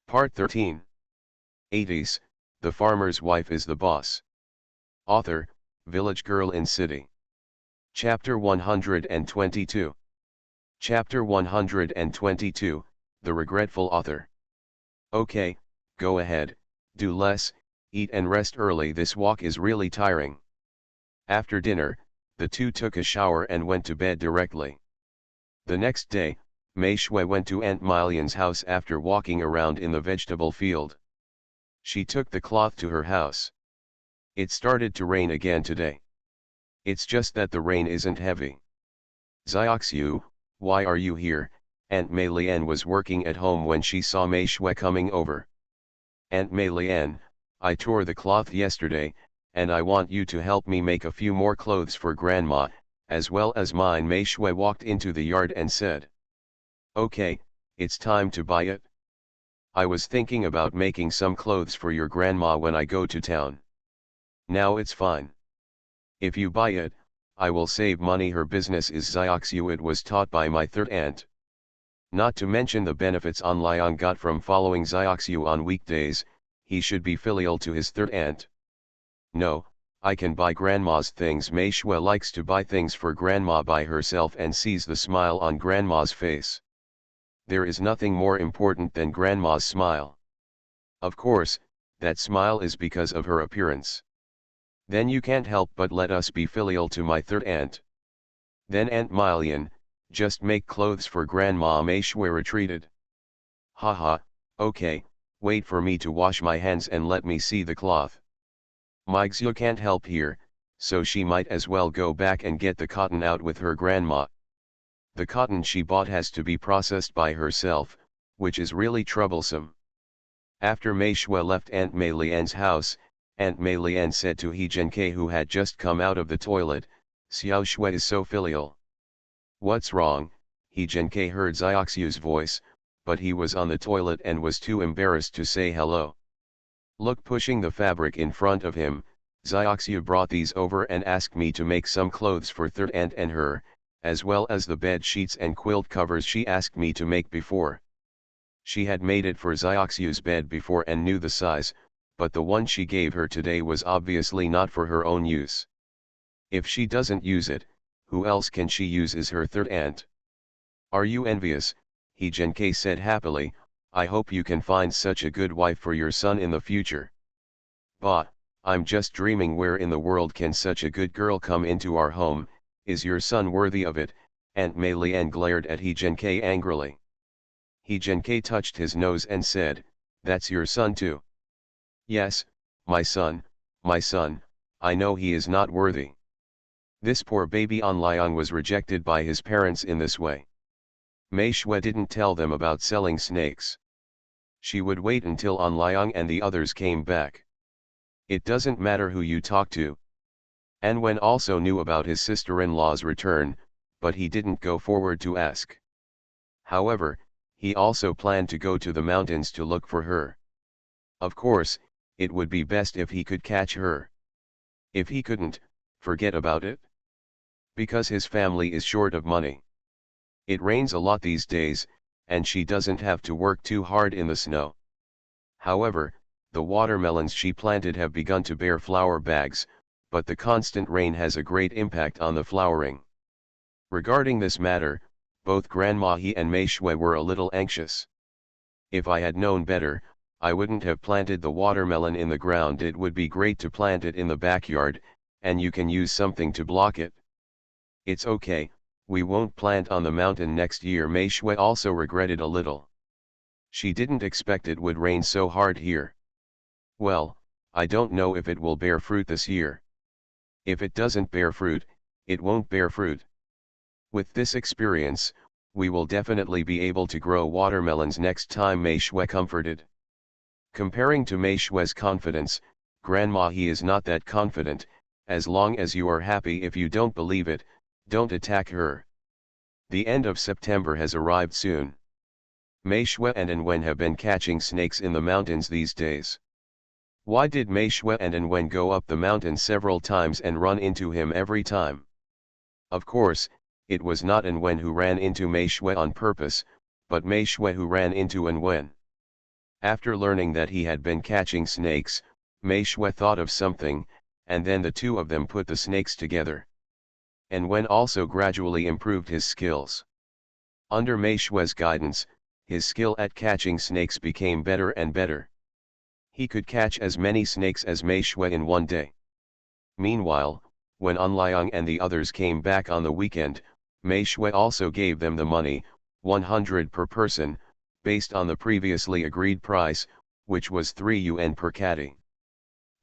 Part 13. 80s, The Farmer's Wife is the Boss. Author, Village Girl in City. Chapter 122. Chapter 122, The Regretful Author. Okay, go ahead, do less, eat and rest early. This walk is really tiring. After dinner, the two took a shower and went to bed directly. The next day, Mei Shui went to Aunt Milian's house after walking around in the vegetable field. She took the cloth to her house. It started to rain again today. It's just that the rain isn't heavy. Xiaoxiu, why are you here? Aunt Mei Lian was working at home when she saw Mei Shui coming over. Aunt Mei Lian, I tore the cloth yesterday, and I want you to help me make a few more clothes for Grandma, as well as mine. Mei Shui walked into the yard and said. Okay, it's time to buy it. I was thinking about making some clothes for your grandma when I go to town. Now it's fine. If you buy it, I will save money. Her business is Xiaoxiu. It was taught by my third aunt. Not to mention the benefits An Liang got from following Xiaoxiu on weekdays, he should be filial to his third aunt. No, I can buy grandma's things. Mei Shui likes to buy things for grandma by herself and sees the smile on grandma's face. There is nothing more important than grandma's smile. Of course, that smile is because of her appearance. Then you can't help but let us be filial to my third aunt. Then Aunt Milian, just make clothes for grandma. Mei Shui retreated. Haha, okay, wait for me to wash my hands and let me see the cloth. My Xiu can't help here, so she might as well go back and get the cotton out with her grandma. The cotton she bought has to be processed by herself, which is really troublesome. After Mei Shui left Aunt Mei Lian's house, Aunt Mei Lian said to He Jiankei, who had just come out of the toilet, Xiao Shui is so filial. What's wrong? He Jiankei heard Xiaoxiu's voice, but he was on the toilet and was too embarrassed to say hello. Look, pushing the fabric in front of him, Xiaoxiu brought these over and asked me to make some clothes for third aunt and her, as well as the bed sheets and quilt covers she asked me to make before. She had made it for Xiaoxiu's bed before and knew the size, but the one she gave her today was obviously not for her own use. If she doesn't use it, who else can she use? Is her third aunt. Are you envious? He Jiankei said happily. I hope you can find such a good wife for your son in the future. Bah, I'm just dreaming. Where in the world can such a good girl come into our home? Is your son worthy of it? Aunt Mei Lian glared at He Jiankei angrily. He Jiankei touched his nose and said, that's your son too? Yes, my son, I know he is not worthy. This poor baby An Liang was rejected by his parents in this way. Mei Shui didn't tell them about selling snakes. She would wait until An Liang and the others came back. It doesn't matter who you talk to. An Wen also knew about his sister-in-law's return, but he didn't go forward to ask. However, he also planned to go to the mountains to look for her. Of course, it would be best if he could catch her. If he couldn't, forget about it. Because his family is short of money. It rains a lot these days, and she doesn't have to work too hard in the snow. However, the watermelons she planted have begun to bear flower bags, but the constant rain has a great impact on the flowering. Regarding this matter, both Grandma He and Mei Shui were a little anxious. If I had known better, I wouldn't have planted the watermelon in the ground. It would be great to plant it in the backyard, and you can use something to block it. It's okay, we won't plant on the mountain next year. Mei Shui also regretted a little. She didn't expect it would rain so hard here. Well, I don't know if it will bear fruit this year. If it doesn't bear fruit, it won't bear fruit. With this experience, we will definitely be able to grow watermelons next time. Mei Shui comforted. Comparing to Mei Shui's confidence, Grandma He is not that confident. As long as you are happy. If you don't believe it, don't attack her. The end of September has arrived soon. Mei Shui and An Wen have been catching snakes in the mountains these days. Why did Mei Shui and An Wen go up the mountain several times and run into him every time? Of course, it was not An Wen who ran into Mei Shui on purpose, but Mei Shui who ran into An Wen. After learning that he had been catching snakes, Mei Shui thought of something, and then the two of them put the snakes together. And Wen also gradually improved his skills. Under Mei Shui's guidance, his skill at catching snakes became better and better. He could catch as many snakes as Mei Shui in one day. Meanwhile, when An Liang and the others came back on the weekend, Mei Shui also gave them the money, 100 per person, based on the previously agreed price, which was 3 yuan per caddy.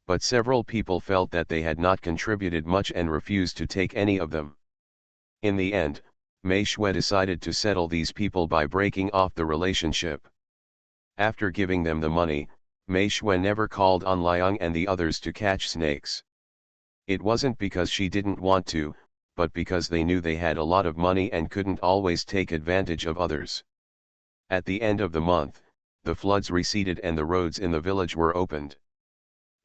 But several people felt that they had not contributed much and refused to take any of them. In the end, Mei Shui decided to settle these people by breaking off the relationship. After giving them the money, Mei Shui never called on Liang and the others to catch snakes. It wasn't because she didn't want to, but because they knew they had a lot of money and couldn't always take advantage of others. At the end of the month, the floods receded and the roads in the village were opened.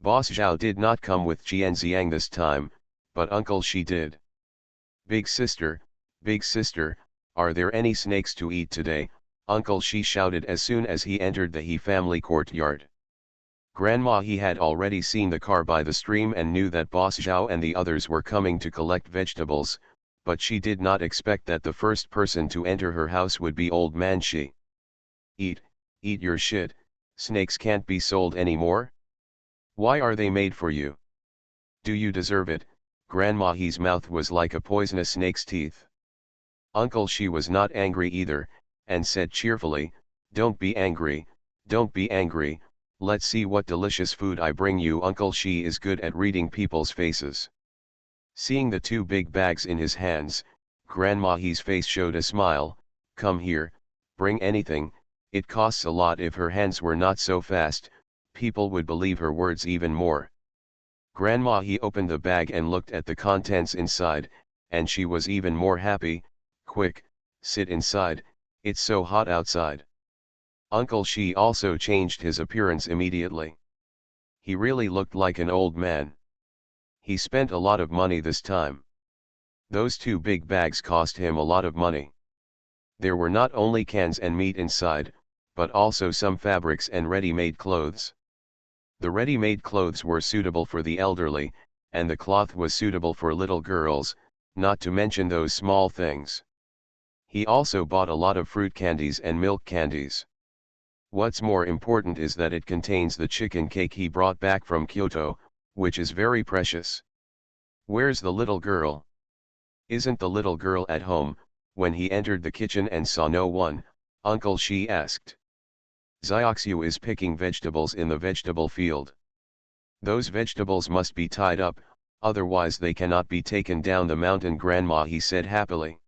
Boss Zhao did not come with Qianziang this time, but Uncle Shi did. Big sister, are there any snakes to eat today? Uncle Shi shouted as soon as he entered the He family courtyard. Grandma He had already seen the car by the stream and knew that Boss Zhao and the others were coming to collect vegetables, but she did not expect that the first person to enter her house would be Old Man Shi. Eat your shit, snakes can't be sold anymore? Why are they made for you? Do you deserve it? Grandma He's mouth was like a poisonous snake's teeth. Uncle Shi was not angry either, and said cheerfully, don't be angry, let's see what delicious food I bring you. Uncle Shi is good at reading people's faces. Seeing the two big bags in his hands, Grandma He's face showed a smile. Come here, bring anything, it costs a lot. If her hands were not so fast, people would believe her words even more. Grandma He opened the bag and looked at the contents inside, and she was even more happy. Quick, sit inside, it's so hot outside. Uncle Shi also changed his appearance immediately. He really looked like an old man. He spent a lot of money this time. Those two big bags cost him a lot of money. There were not only cans and meat inside, but also some fabrics and ready-made clothes. The ready-made clothes were suitable for the elderly, and the cloth was suitable for little girls, not to mention those small things. He also bought a lot of fruit candies and milk candies. What's more important is that it contains the chicken cake he brought back from Kyoto, which is very precious. Where's the little girl? Isn't the little girl at home? When he entered the kitchen and saw no one, Uncle Shi asked. Xiaoxiu is picking vegetables in the vegetable field. Those vegetables must be tied up, otherwise they cannot be taken down the mountain. Grandma He said happily.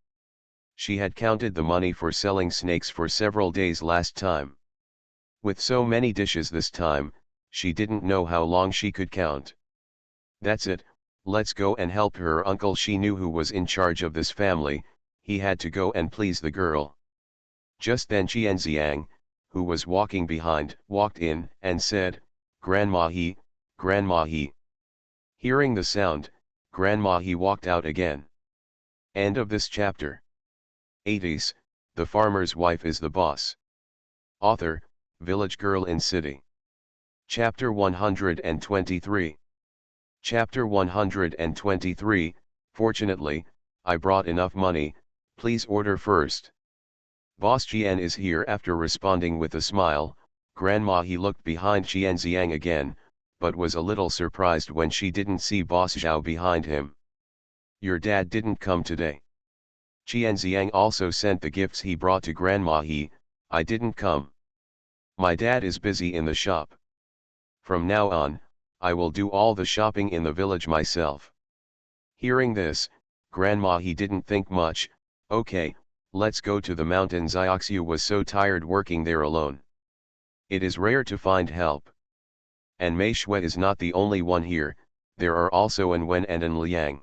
She had counted the money for selling snakes for several days last time. With so many dishes this time, she didn't know how long she could count. That's it, let's go and help her. Uncle Shi knew who was in charge of this family. He had to go and please the girl. Just then Qianziang, who was walking behind, walked in and said, Grandma He. Hearing the sound, Grandma He walked out again. End of this chapter. 80s, The Farmer's Wife is the Boss. Author, Village Girl in City. Chapter 123. Chapter 123, Fortunately, I brought enough money, please order first. Boss Jian is here. After responding with a smile, Grandma He looked behind Qianziang again, but was a little surprised when she didn't see Boss Zhao behind him. Your dad didn't come today. Qianziang also sent the gifts he brought to Grandma He. I didn't come. My dad is busy in the shop. From now on, I will do all the shopping in the village myself. Hearing this, Grandma He didn't think much. Okay, let's go to the mountain. Xiaoxiu was so tired working there alone. It is rare to find help. And Mei Shui is not the only one here, there are also An Wen and An Liang.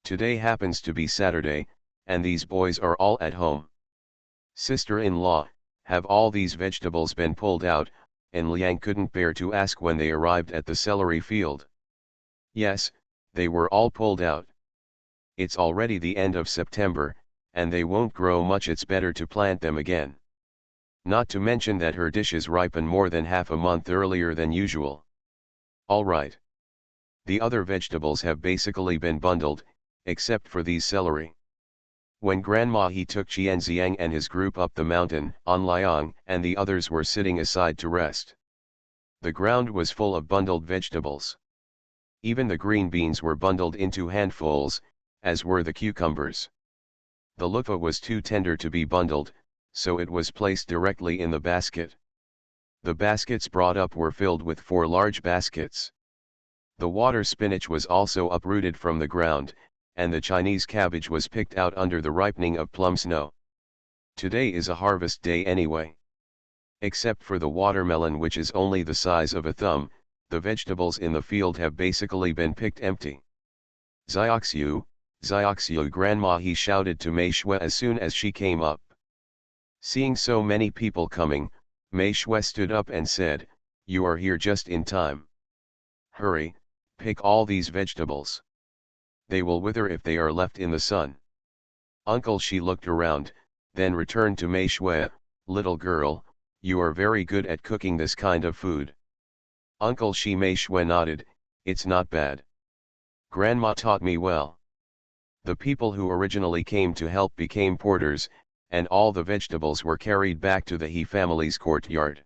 Today happens to be Saturday, and these boys are all at home. Sister-in-law, have all these vegetables been pulled out? And Liang couldn't bear to ask when they arrived at the celery field. Yes, they were all pulled out. It's already the end of September, and they won't grow much. It's better to plant them again. Not to mention that her dishes ripen more than half a month earlier than usual. Alright. The other vegetables have basically been bundled, except for these celery. When Grandma he took Qianziang and his group up the mountain, An Liang and the others were sitting aside to rest. The ground was full of bundled vegetables. Even the green beans were bundled into handfuls, as were the cucumbers. The loofah was too tender to be bundled, so it was placed directly in the basket. The baskets brought up were filled with 4 large baskets. The water spinach was also uprooted from the ground, and the Chinese cabbage was picked out under the ripening of plum snow. Today is a harvest day anyway. Except for the watermelon, which is only the size of a thumb, the vegetables in the field have basically been picked empty. Xiaoxiu, Xiaoxiu Grandma he shouted to Mei Shui as soon as she came up. Seeing so many people coming, Mei Shui stood up and said, "You are here just in time. Hurry, pick all these vegetables. They will wither if they are left in the sun." Uncle Shi looked around, then returned to Mei Shui, "Little girl, you are very good at cooking this kind of food." Uncle Shi Mei Shui nodded, "It's not bad. Grandma taught me well." The people who originally came to help became porters, and all the vegetables were carried back to the He family's courtyard.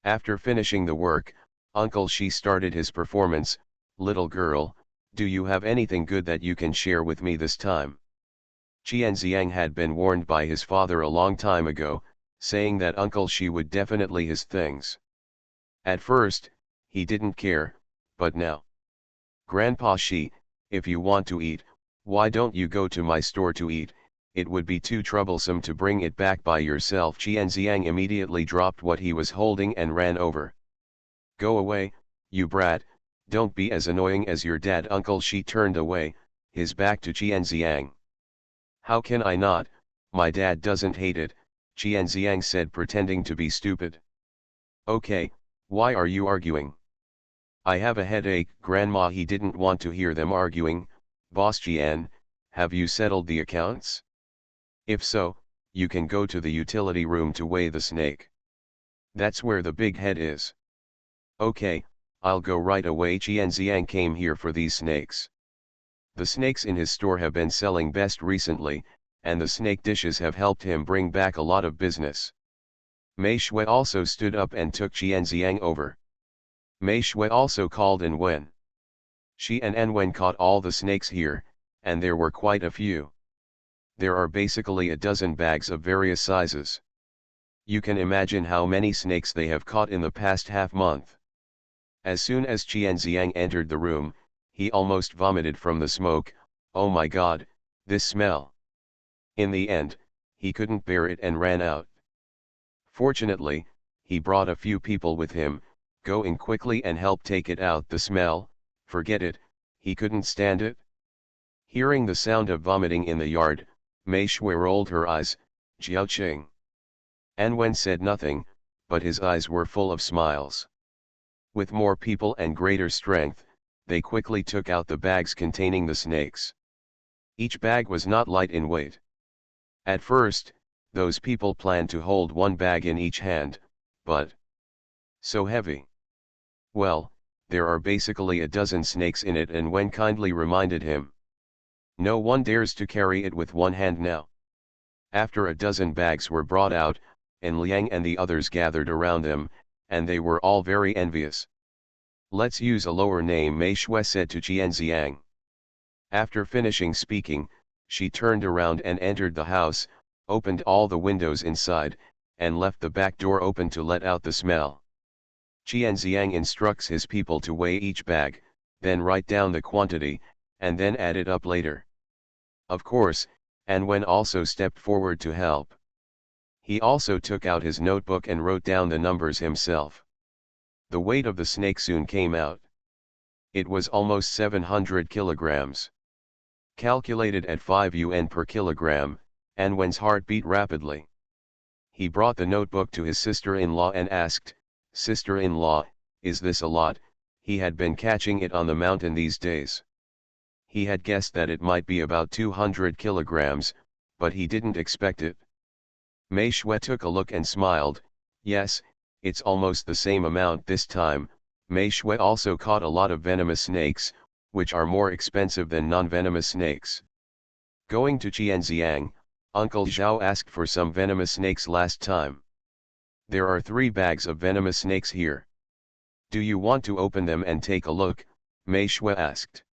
After finishing the work, Uncle Shi started his performance. "Little girl, do you have anything good that you can share with me this time?" Qianziang had been warned by his father a long time ago, saying that Uncle Shi would definitely his things. At first, he didn't care, but now. "Grandpa Shi, if you want to eat, why don't you go to my store to eat? It would be too troublesome to bring it back by yourself." Qianziang immediately dropped what he was holding and ran over. "Go away, you brat, don't be as annoying as your dad." Uncle Shi turned away, his back to Qianziang. "How can I not? My dad doesn't hate it," Qianziang said, pretending to be stupid. "Okay, why are you arguing?" "I have a headache." Grandma he didn't want to hear them arguing. "Boss Jian, have you settled the accounts? If so, you can go to the utility room to weigh the snake. That's where the big head is." "Okay, I'll go right away." Qianziang came here for these snakes. The snakes in his store have been selling best recently, and the snake dishes have helped him bring back a lot of business. Mei Shui also stood up and took Qianziang over. Mei Shui also called An Wen. She and An Wen caught all the snakes here, and there were quite a few. There are basically a dozen bags of various sizes. You can imagine how many snakes they have caught in the past half month. As soon as Qianziang entered the room, he almost vomited from the smoke. "Oh my God, this smell!" In the end, he couldn't bear it and ran out. Fortunately, he brought a few people with him. "Go in quickly and help take it out. The smell, forget it, he couldn't stand it." Hearing the sound of vomiting in the yard, Mei Shui rolled her eyes. "Jiao Qing." An Wen said nothing, but his eyes were full of smiles. With more people and greater strength, they quickly took out the bags containing the snakes. Each bag was not light in weight. At first, those people planned to hold one bag in each hand, but so heavy. "Well, there are basically a dozen snakes in it," and Wen kindly reminded him. "No one dares to carry it with one hand now." After a dozen bags were brought out, An Liang and the others gathered around them, and they were all very envious. "Let's use a lower name," Mei Shui said to Qianziang. After finishing speaking, she turned around and entered the house, opened all the windows inside, and left the back door open to let out the smell. Qianziang instructs his people to weigh each bag, then write down the quantity, and then add it up later. Of course, An Wen also stepped forward to help. He also took out his notebook and wrote down the numbers himself. The weight of the snake soon came out. It was almost 700 kilograms. Calculated at 5 yuan per kilogram, An Wen's heart beat rapidly. He brought the notebook to his sister-in-law and asked, "Sister-in-law, is this a lot?" He had been catching it on the mountain these days. He had guessed that it might be about 200 kilograms, but he didn't expect it. Mei Shui took a look and smiled. Yes, it's almost the same amount this time. Mei Shui also caught a lot of venomous snakes, which are more expensive than non-venomous snakes. Going to Qianziang, Uncle Zhao asked for some venomous snakes last time. There are 3 bags of venomous snakes here. Do you want to open them and take a look? Mei Shui asked.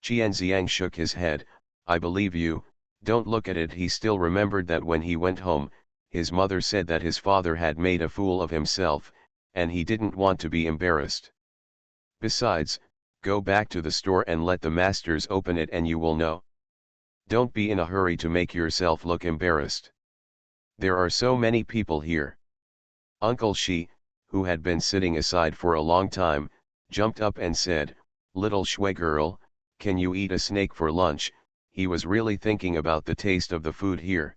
Qianziang shook his head. I believe you, don't look at it. He still remembered that when he went home, his mother said that his father had made a fool of himself, and he didn't want to be embarrassed. Besides, go back to the store and let the masters open it and you will know. Don't be in a hurry to make yourself look embarrassed. There are so many people here. Uncle Shi, who had been sitting aside for a long time, jumped up and said, Little Shui girl, can you eat a snake for lunch? He was really thinking about the taste of the food here.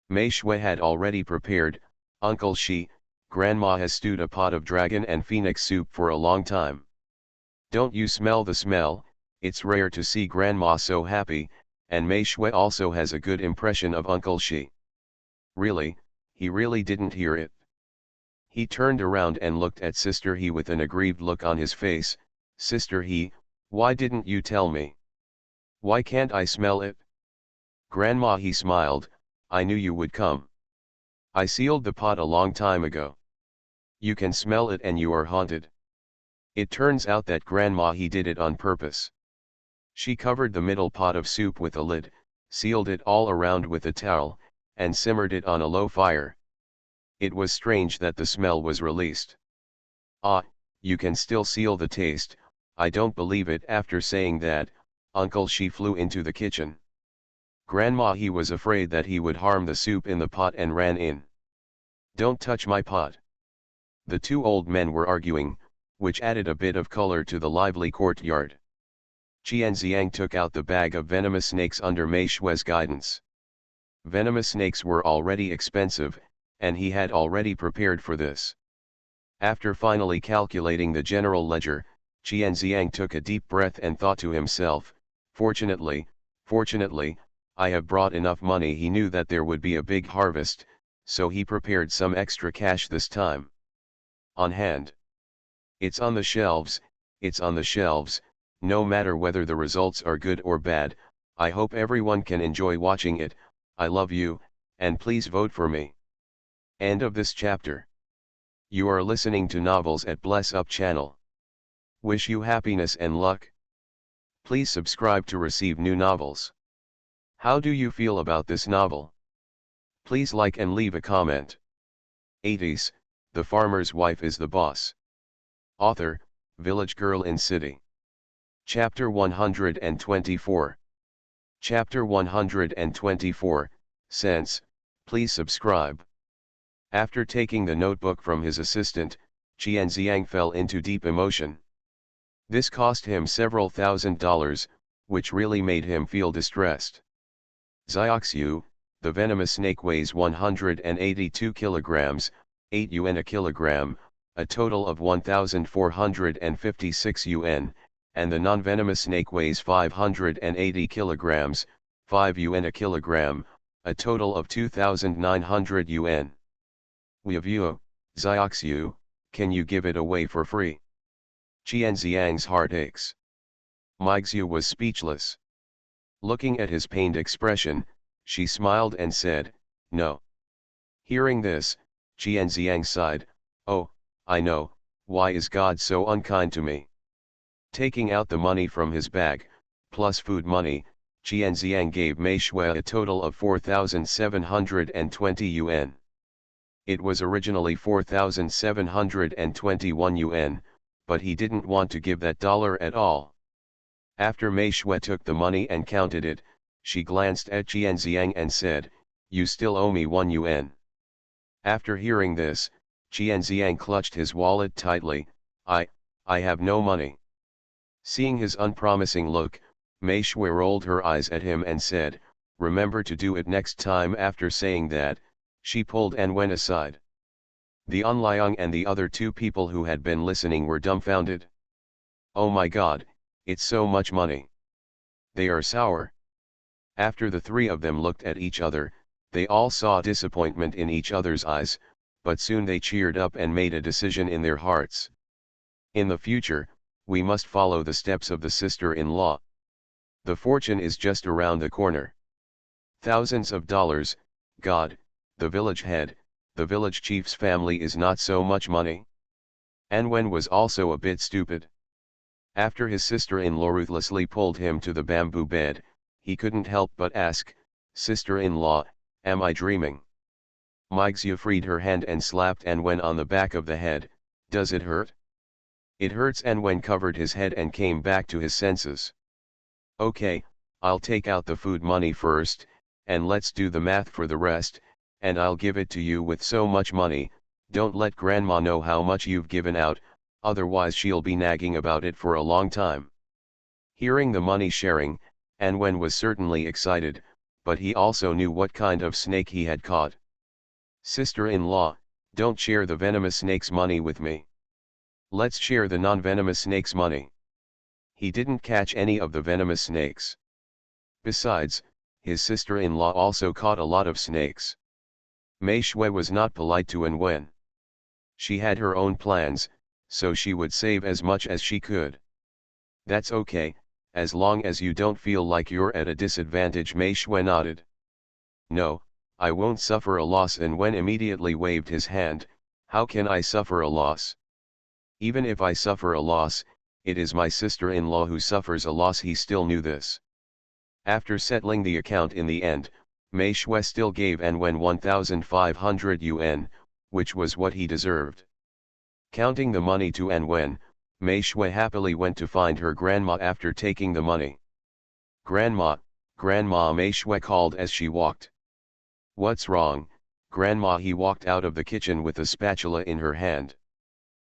Mei Shui had already prepared. Uncle Shi, Grandma has stewed a pot of dragon and phoenix soup for a long time. Don't you smell the smell? It's rare to see Grandma so happy, and Mei Shui also has a good impression of Uncle Shi. Really, he really didn't hear it. He turned around and looked at Sister He with an aggrieved look on his face. Sister He, why didn't you tell me? Why can't I smell it? Grandma, he smiled, I knew you would come. I sealed the pot a long time ago. You can smell it and you are haunted. It turns out that Grandma he did it on purpose. She covered the middle pot of soup with a lid, sealed it all around with a towel, and simmered it on a low fire. It was strange that the smell was released. Ah, you can still seal the taste. I don't believe it. After saying that, Uncle Shi flew into the kitchen. Grandma he was afraid that he would harm the soup in the pot and ran in. Don't touch my pot. The 2 old men were arguing, which added a bit of color to the lively courtyard. Qianziang took out the bag of venomous snakes under Mei Shui's guidance. Venomous snakes were already expensive, and he had already prepared for this. After finally calculating the general ledger, Qianziang took a deep breath and thought to himself, fortunately, I have brought enough money. He knew that there would be a big harvest, so he prepared some extra cash this time. On hand. It's on the shelves, no matter whether the results are good or bad. I hope everyone can enjoy watching it. I love you, and please vote for me. End of this chapter. You are listening to Novels at Bless Up channel. Wish you happiness and luck. Please subscribe to receive new novels. How do you feel about this novel? Please like and leave a comment. 80s, The Farmer's Wife is the Boss. Author, Village Girl in City. Chapter 124. Chapter 124, Sense, please subscribe. After taking the notebook from his assistant, Qianziang fell into deep emotion. This cost him several $1,000s, which really made him feel distressed. Zioxiu, the venomous snake weighs 182 kilograms, 8 yuan a kilogram, a total of 1,456 yuan, and the non-venomous snake weighs 580 kilograms, 5 yuan a kilogram, a total of 2,900 yuan. Weivue, Zioxiu, can you give it away for free? Qianziang's heart aches. Meixiu was speechless. Looking at his pained expression, she smiled and said, no. Hearing this, Qianziang sighed, oh, I know, why is God so unkind to me? Taking out the money from his bag, plus food money, Qianziang gave Mei Shui a total of 4,720 yuan. It was originally 4,721 yuan, but he didn't want to give that dollar at all. After Mei Shui took the money and counted it, she glanced at Qianziang and said, you still owe me 1 yuan. After hearing this, Qianziang clutched his wallet tightly. I have no money. Seeing his unpromising look, Mei Shui rolled her eyes at him and said, remember to do it next time. After saying that, she pulled and went aside. The Anliang and the other 2 people who had been listening were dumbfounded. Oh my God, it's so much money. They are sour. After the 3 of them looked at each other, They all saw disappointment in each other's eyes, but soon they cheered up and made a decision in their hearts. In the future, we must follow the steps of the sister-in-law. The fortune is just around the corner. Thousands of dollars, God, the village head, the village chief's family is not so much money. An Wen was also a bit stupid. After his sister-in-law ruthlessly pulled him to the bamboo bed, he couldn't help but ask, "Sister-in-law, am I dreaming?" Mixia freed her hand and slapped An Wen on the back of the head. "Does it hurt?" "It hurts." An Wen covered his head and came back to his senses. "Okay, I'll take out the food money first, and let's do the math for the rest, and I'll give it to you with so much money. Don't let grandma know how much you've given out, otherwise she'll be nagging about it for a long time." Hearing the money sharing, An Wen was certainly excited, but he also knew what kind of snake he had caught. "Sister-in-law, don't share the venomous snake's money with me. Let's share the non-venomous snake's money." He didn't catch any of the venomous snakes. Besides, his sister-in-law also caught a lot of snakes. Mei Shui was not polite to An Wen. She had her own plans, so she would save as much as she could. "That's okay, as long as you don't feel like you're at a disadvantage." Mei Shui nodded. "No, I won't suffer a loss." An Wen immediately waved his hand. "How can I suffer a loss? Even if I suffer a loss, it is my sister-in-law who suffers a loss." He still knew this. After settling the account in the end, Mei Shui still gave An Wen 1,500 yuan, which was what he deserved. Counting the money to An Wen, Mei Shui happily went to find her grandma after taking the money. "Grandma, grandma," Mei Shui called as she walked. "What's wrong, grandma?" He walked out of the kitchen with a spatula in her hand.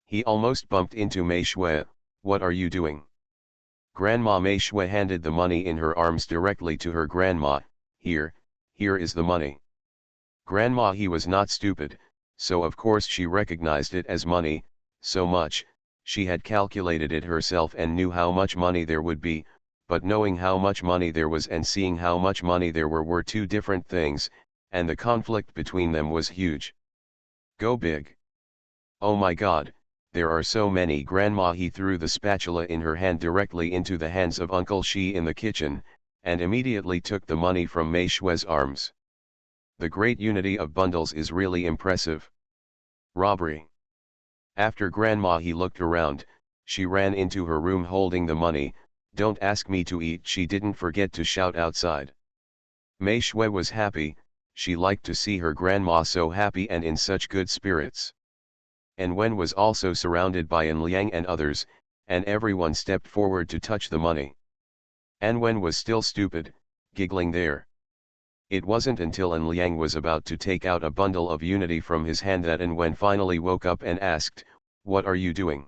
He almost bumped into Mei Shui. "What are you doing?" "Grandma." Mei Shui handed the money in her arms directly to her grandma. Here is the money." Grandma he was not stupid, so of course she recognized it as money. So much, she had calculated it herself and knew how much money there would be, but knowing how much money there was and seeing how much money there were two different things, and the conflict between them was huge. "Go big. Oh my God, there are so many." Grandma he threw the spatula in her hand directly into the hands of Uncle Shi in the kitchen, and immediately took the money from Mei Shui's arms. The great unity of bundles is really impressive. Robbery. After Grandma he looked around, she ran into her room holding the money. "Don't ask me to eat." She didn't forget to shout outside. Mei Shui was happy. She liked to see her grandma so happy and in such good spirits. An Wen was also surrounded by An Liang and others, and everyone stepped forward to touch the money. An Wen was still stupid, giggling there. It wasn't until An Liang was about to take out a bundle of unity from his hand that An Wen finally woke up and asked, "What are you doing?"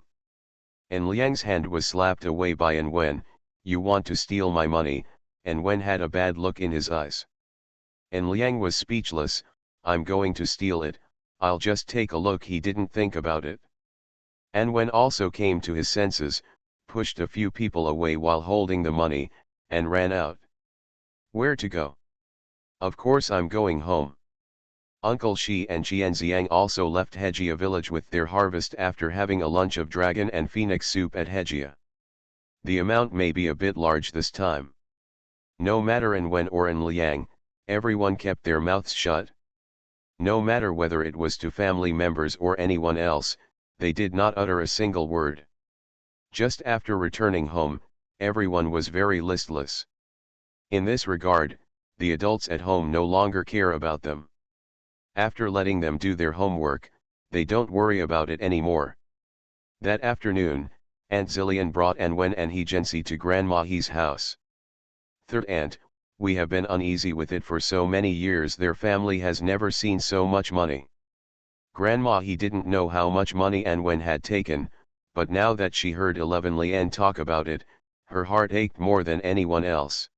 An Liang's hand was slapped away by An Wen. "You want to steal my money?" An Wen had a bad look in his eyes. An Liang was speechless. "I'm going to steal it, I'll just take a look." He didn't think about it. An Wen also came to his senses, pushed a few people away while holding the money, and ran out. Where to go? Of course I'm going home. Uncle Shi and Qianziang also left Hejia village with their harvest after having a lunch of dragon and phoenix soup at Hejia. The amount may be a bit large this time. No matter An Wen or An Liang, everyone kept their mouths shut. No matter whether it was to family members or anyone else, they did not utter a single word. Just after returning home, everyone was very listless. In this regard, the adults at home no longer care about them. After letting them do their homework, they don't worry about it anymore. That afternoon, Aunt Zillian brought An Wen and He Jianxi to Grandma He's house. "Third aunt, we have been uneasy with it for so many years. Their family has never seen so much money." Grandma He didn't know how much money An Wen had taken, but now that she heard 11 Lian talk about it, her heart ached more than anyone else.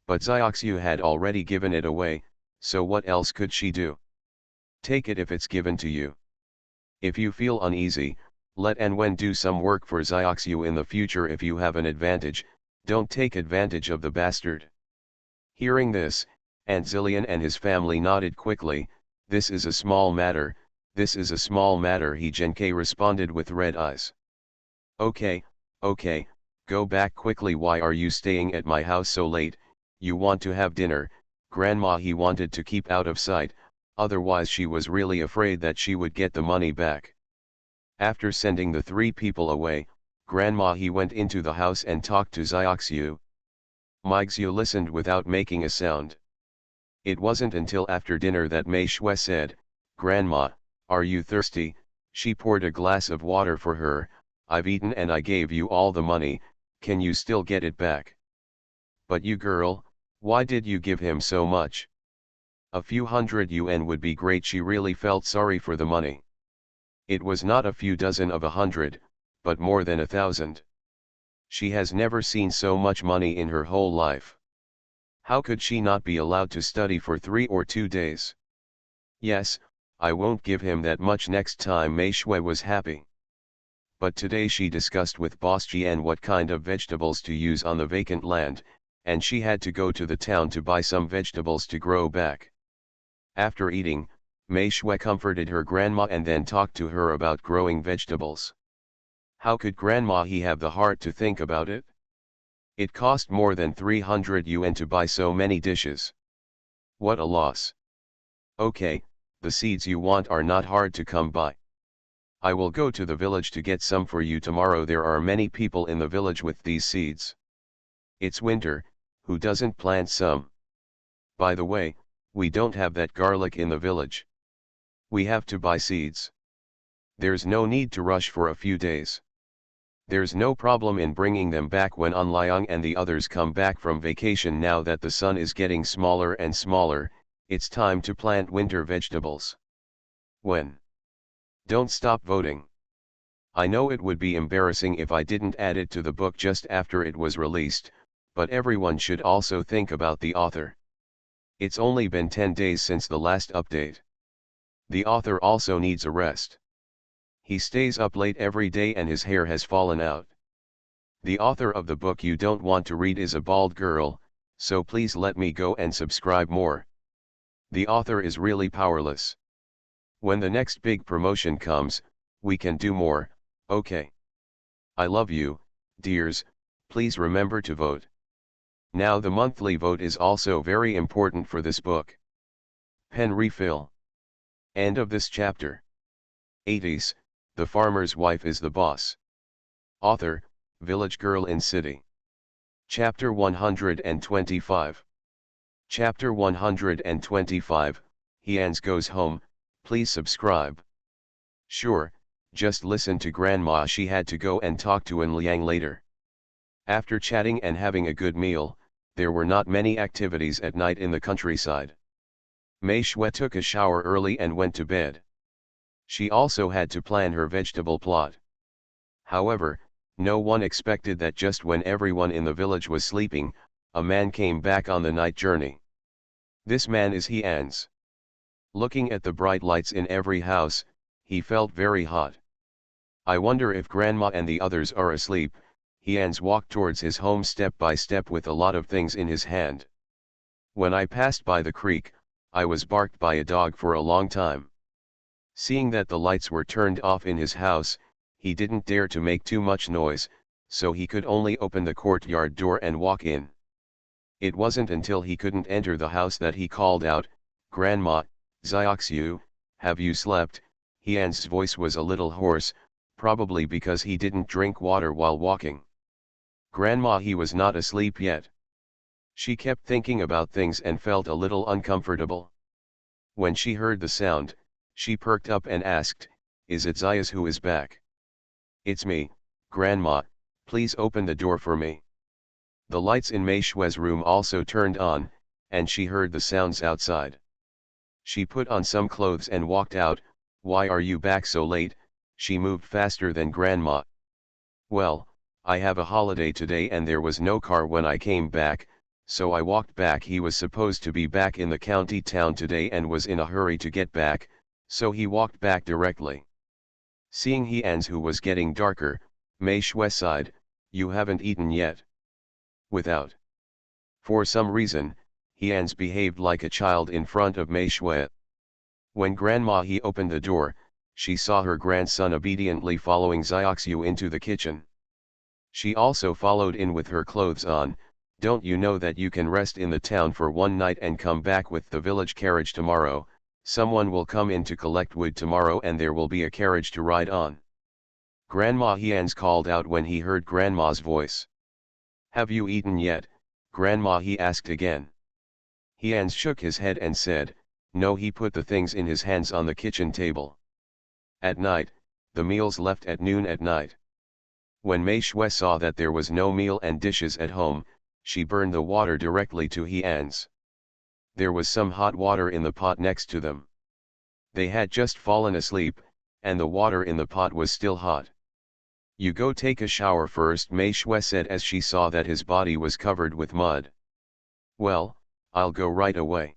But Xiaoxiu had already given it away, so what else could she do? Take it if it's given to you. If you feel uneasy, let An Wen do some work for Xiaoxiu in the future. If you have an advantage, don't take advantage of the bastard. Hearing this, Aunt Zillion and his family nodded quickly. This is a small matter, this is a small matter, he Genkei responded with red eyes. Okay, okay, go back quickly. Why are you staying at my house so late? You want to have dinner, Grandma. He wanted to keep out of sight, otherwise she was really afraid that she would get the money back. After sending the three people away, Grandma he went into the house and talked to Xiaoxiu. Meixiu listened without making a sound. It wasn't until after dinner that Mei Shui said, Grandma, are you thirsty? She poured a glass of water for her. I've eaten and I gave you all the money, can you still get it back? But you girl, why did you give him so much? A few hundred yuan would be great. She really felt sorry for the money. It was not a few dozen of 100, but more than 1,000. She has never seen so much money in her whole life. How could she not be allowed to study for 3 or 2 days? Yes, I won't give him that much next time. Mei Shui was happy. But today she discussed with Boss Jian what kind of vegetables to use on the vacant land, and she had to go to the town to buy some vegetables to grow back. After eating, Mei Shui comforted her grandma and then talked to her about growing vegetables. How could Grandma he have the heart to think about it? It cost more than 300 yuan to buy so many dishes. What a loss. Okay, the seeds you want are not hard to come by. I will go to the village to get some for you tomorrow. There are many people in the village with these seeds. It's winter, who doesn't plant some? By the way, we don't have that garlic in the village. We have to buy seeds. There's no need to rush for a few days. There's no problem in bringing them back when An Liang and the others come back from vacation. Now that the sun is getting smaller and smaller, it's time to plant winter vegetables. When? Don't stop voting. I know it would be embarrassing if I didn't add it to the book just after it was released, but everyone should also think about the author. It's only been 10 days since the last update. The author also needs a rest. He stays up late every day and his hair has fallen out. The author of the book you don't want to read is a bald girl, so please let me go and subscribe more. The author is really powerless. When the next big promotion comes, we can do more, okay? I love you, dears, please remember to vote. Now the monthly vote is also very important for this book. Pen refill. End of this chapter. 80s, the farmer's wife is the boss. Author, Village Girl in City. Chapter 125. Chapter 125, Hyans goes home. Please subscribe. Sure, just listen to Grandma. She had to go and talk to An Liang later. After chatting and having a good meal, there were not many activities at night in the countryside. Mei Shui took a shower early and went to bed. She also had to plan her vegetable plot. However, no one expected that just when everyone in the village was sleeping, a man came back on the night journey. This man is Hyans. Looking at the bright lights in every house, he felt very hot. I wonder if Grandma and the others are asleep. Hyans walked towards his home step by step with a lot of things in his hand. When I passed by the creek, I was barked by a dog for a long time. Seeing that the lights were turned off in his house, he didn't dare to make too much noise, so he could only open the courtyard door and walk in. It wasn't until he couldn't enter the house that he called out, Grandma, Xiaoxiu, have you slept? Hyan's voice was a little hoarse, probably because he didn't drink water while walking. Grandma, he was not asleep yet. She kept thinking about things and felt a little uncomfortable. When she heard the sound, she perked up and asked, is it Xias who is back? It's me, Grandma, please open the door for me. The lights in Mei Shui's room also turned on, and she heard the sounds outside. She put on some clothes and walked out. Why are you back so late? She moved faster than Grandma. Well, I have a holiday today and there was no car when I came back, so I walked back. He was supposed to be back in the county town today and was in a hurry to get back, so he walked back directly. Seeing Hyans who was getting darker, Mei Shui sighed, you haven't eaten yet. Without. For some reason, Hians behaved like a child in front of Mei Shui. When Grandma He opened the door, she saw her grandson obediently following Xiaoxiu into the kitchen. She also followed in with her clothes on. Don't you know that you can rest in the town for one night and come back with the village carriage tomorrow? Someone will come in to collect wood tomorrow and there will be a carriage to ride on. Grandma Hians called out when he heard Grandma's voice. Have you eaten yet, Grandma? He asked again. Hians shook his head and said, no. He put the things in his hands on the kitchen table. At night, the meals left at noon at night. When Mei Shui saw that there was no meal and dishes at home, she burned the water directly to Hians. There was some hot water in the pot next to them. They had just fallen asleep, and the water in the pot was still hot. You go take a shower first, Mei Shui said as she saw that his body was covered with mud. Well, I'll go right away.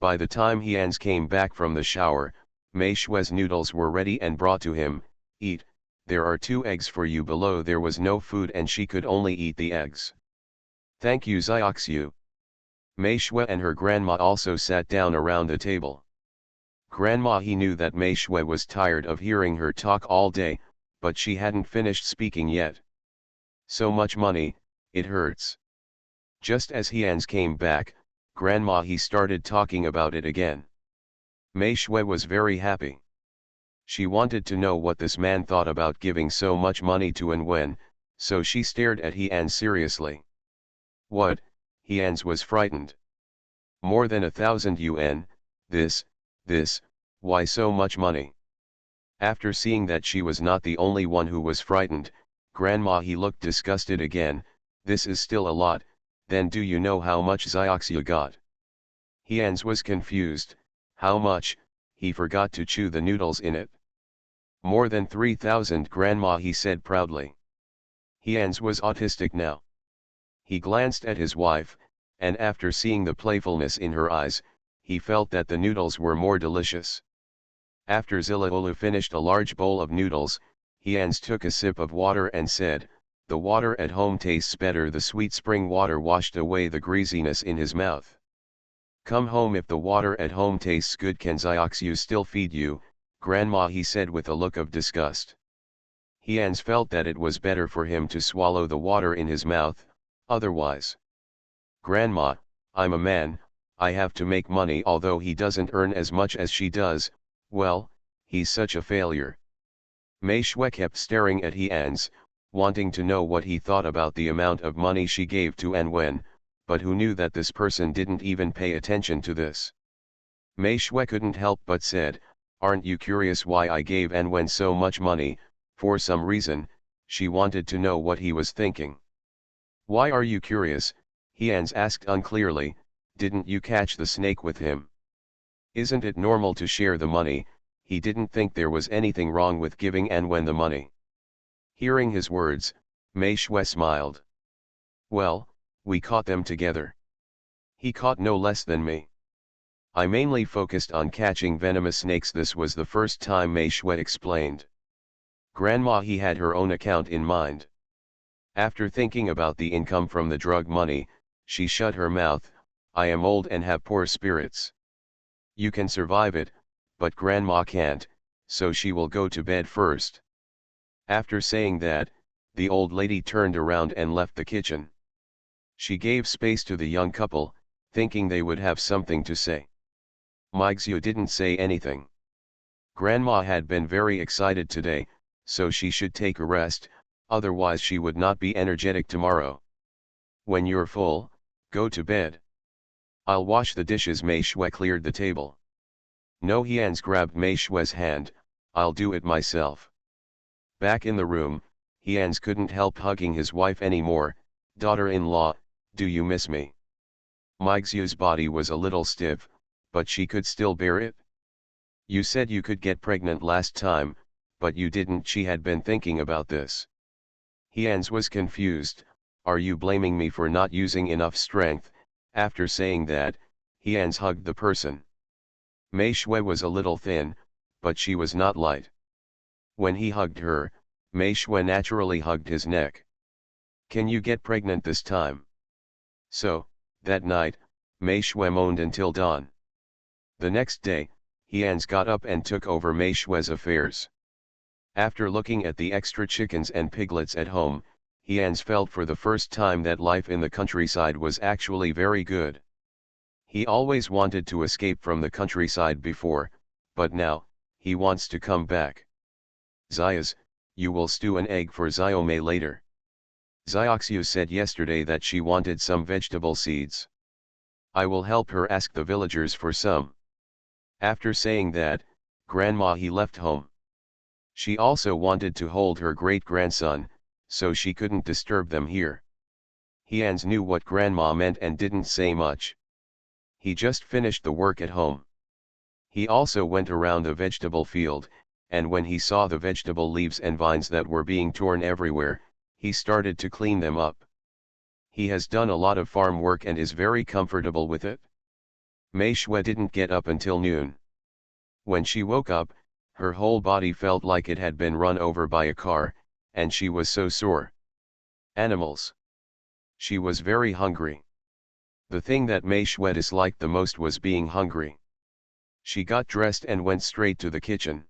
By the time Hians came back from the shower, Mei Shui's noodles were ready and brought to him. Eat, there are 2 eggs for you below. There was no food and she could only eat the eggs. Thank you, Xiaoxiu. Mei Shui and her grandma also sat down around the table. Grandma He knew that Mei Shui was tired of hearing her talk all day, but she hadn't finished speaking yet. So much money, it hurts. Just as Hians came back, Grandma He started talking about it again. Mei Shui was very happy. She wanted to know what this man thought about giving so much money to Wen, so she stared at Hians seriously. What? Hians was frightened. More than 1,000 yuan, this, why so much money? After seeing that she was not the only one who was frightened, Grandma He looked disgusted again. This is still a lot. Then do you know how much Xiaoxiu got? Hians was confused. How much? He forgot to chew the noodles in it. More than 3,000, Grandma He said proudly. Hians was autistic now. He glanced at his wife, and after seeing the playfulness in her eyes, he felt that the noodles were more delicious. After Zilaolu finished a large bowl of noodles, Hians took a sip of water and said, the water at home tastes better. The sweet spring water washed away the greasiness in his mouth. Come home if the water at home tastes good. Can Xiaoxiu still feed you, Grandma? He said with a look of disgust. Hians felt that it was better for him to swallow the water in his mouth, otherwise. Grandma, I'm a man, I have to make money. Although he doesn't earn as much as she does, well, he's such a failure. Mei Shui kept staring at Hians, wanting to know what he thought about the amount of money she gave to Wen, but who knew that this person didn't even pay attention to this. Mei Shui couldn't help but said, aren't you curious why I gave Wen so much money? For some reason, she wanted to know what he was thinking. Why are you curious? Hians asked unclearly. Didn't you catch the snake with him? Isn't it normal to share the money? He didn't think there was anything wrong with giving Wen the money. Hearing his words, Mei Shui smiled. Well, we caught them together. He caught no less than me. I mainly focused on catching venomous snakes. This was the first time Mei Shui explained. Grandma He had her own account in mind. After thinking about the income from the drug money, she shut her mouth. I am old and have poor spirits. You can survive it, but Grandma can't, so she will go to bed first. After saying that, the old lady turned around and left the kitchen. She gave space to the young couple, thinking they would have something to say. Meixiu didn't say anything. Grandma had been very excited today, so she should take a rest, otherwise she would not be energetic tomorrow. When you're full, go to bed. I'll wash the dishes. Mei Shui cleared the table. No, Hians grabbed Mei Shui's hand, I'll do it myself. Back in the room, Hians couldn't help hugging his wife anymore. Daughter-in-law, do you miss me? Meixiu's body was a little stiff, but she could still bear it. You said you could get pregnant last time, but you didn't. She had been thinking about this. Hians was confused. Are you blaming me for not using enough strength? After saying that, Hians hugged the person. Mei Shui was a little thin, but she was not light. When he hugged her, Mei Shui naturally hugged his neck. Can you get pregnant this time? So, that night, Mei Shui moaned until dawn. The next day, Hians got up and took over Mei Shui's affairs. After looking at the extra chickens and piglets at home, Hians felt for the first time that life in the countryside was actually very good. He always wanted to escape from the countryside before, but now, he wants to come back. Zayas, you will stew an egg for Xiaomei later. Xiaoxiu said yesterday that she wanted some vegetable seeds. I will help her ask the villagers for some. After saying that, Grandma he left home. She also wanted to hold her great-grandson, so she couldn't disturb them here. Hians knew what Grandma meant and didn't say much. He just finished the work at home. He also went around the vegetable field, and when he saw the vegetable leaves and vines that were being torn everywhere, he started to clean them up. He has done a lot of farm work and is very comfortable with it. Mei Shui didn't get up until noon. When she woke up, her whole body felt like it had been run over by a car, and she was so sore. Animals. She was very hungry. The thing that Mei Shui disliked the most was being hungry. She got dressed and went straight to the kitchen.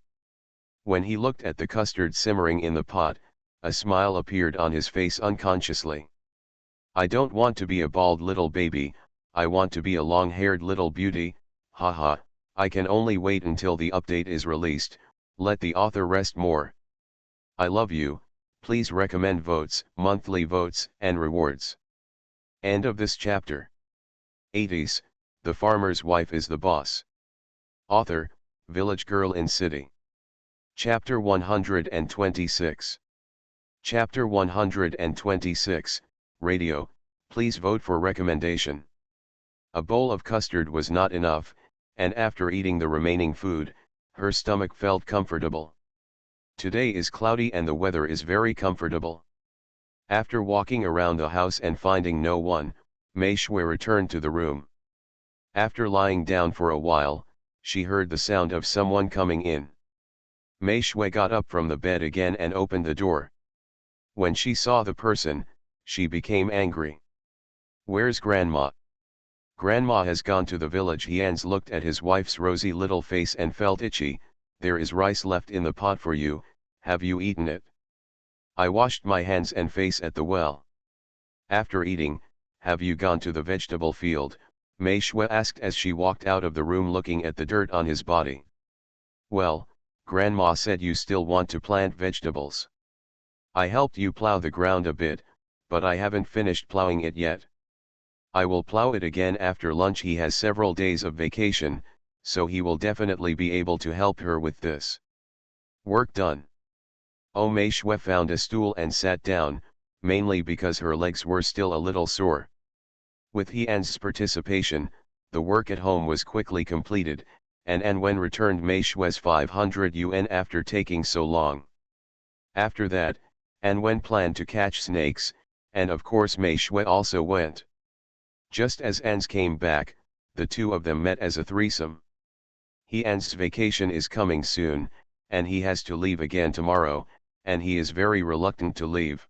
When he looked at the custard simmering in the pot, a smile appeared on his face unconsciously. I don't want to be a bald little baby, I want to be a long-haired little beauty, haha, I can only wait until the update is released, let the author rest more. I love you, please recommend votes, monthly votes, and rewards. End of this chapter. 80s, The Farmer's Wife is the Boss. Author, Village Girl in City. Chapter 126. Chapter 126, Radio, please vote for recommendation. A bowl of custard was not enough, and after eating the remaining food, her stomach felt comfortable. Today is cloudy and the weather is very comfortable. After walking around the house and finding no one, Mei Shui returned to the room. After lying down for a while, she heard the sound of someone coming in. Mei Shui got up from the bed again and opened the door. When she saw the person, she became angry. Where's Grandma? Grandma has gone to the village. Hians looked at his wife's rosy little face and felt itchy. There is rice left in the pot for you, have you eaten it? I washed my hands and face at the well. After eating, have you gone to the vegetable field? Mei Shui asked as she walked out of the room looking at the dirt on his body. Well, Grandma said you still want to plant vegetables. I helped you plow the ground a bit, but I haven't finished plowing it yet. I will plow it again after lunch. He has several days of vacation, so he will definitely be able to help her with this. Work done. Oh, Mei Shui found a stool and sat down, mainly because her legs were still a little sore. With Hian's participation, the work at home was quickly completed, and Anwen returned Mei Shui's 500 yuan after taking so long. After that, Anwen planned to catch snakes, and of course Mei Shui also went. Just as Ans came back, the two of them met as a threesome. Hian's vacation is coming soon, and he has to leave again tomorrow, and he is very reluctant to leave.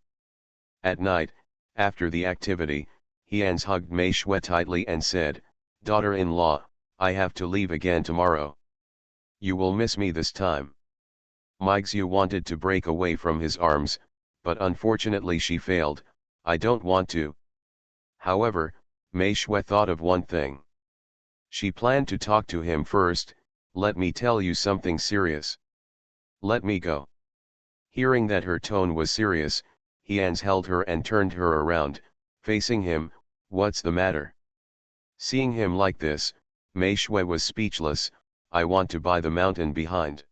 At night, after the activity, Hians hugged Mei Shui tightly and said, "Daughter-in-law, I have to leave again tomorrow. You will miss me this time." Meixiu wanted to break away from his arms, but unfortunately she failed. "I don't want to." However, Mei Shui thought of one thing. She planned to talk to him first. "Let me tell you something serious. Let me go." Hearing that her tone was serious, Hians held her and turned her around, facing him. "What's the matter?" Seeing him like this, Mei Shui was speechless. "I want to buy the mountain behind.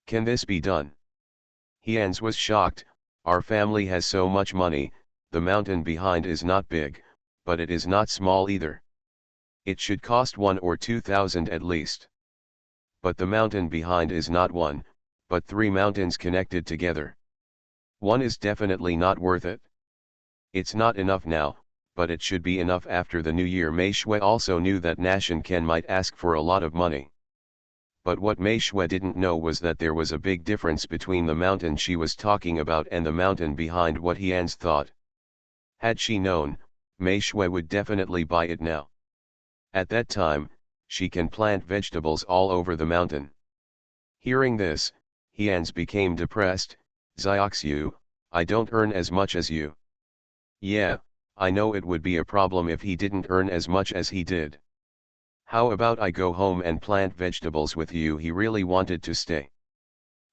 Can this be done?" Hians was shocked. "Our family has so much money, the mountain behind is not big, but it is not small either. It should cost 1 or 2,000 at least. But the mountain behind is not one, but 3 mountains connected together. One is definitely not worth it. It's not enough now, but it should be enough after the new year." Mei Shui also knew that Nashan Ken might ask for a lot of money. But what Mei Shui didn't know was that there was a big difference between the mountain she was talking about and the mountain behind what Hians thought. Had she known, Mei Shui would definitely buy it now. At that time, she can plant vegetables all over the mountain. Hearing this, Hyans became depressed. Zioxiu, I don't earn as much as you. Yeah, I know it would be a problem if he didn't earn as much as he did. How about I go home and plant vegetables with you? He really wanted to stay.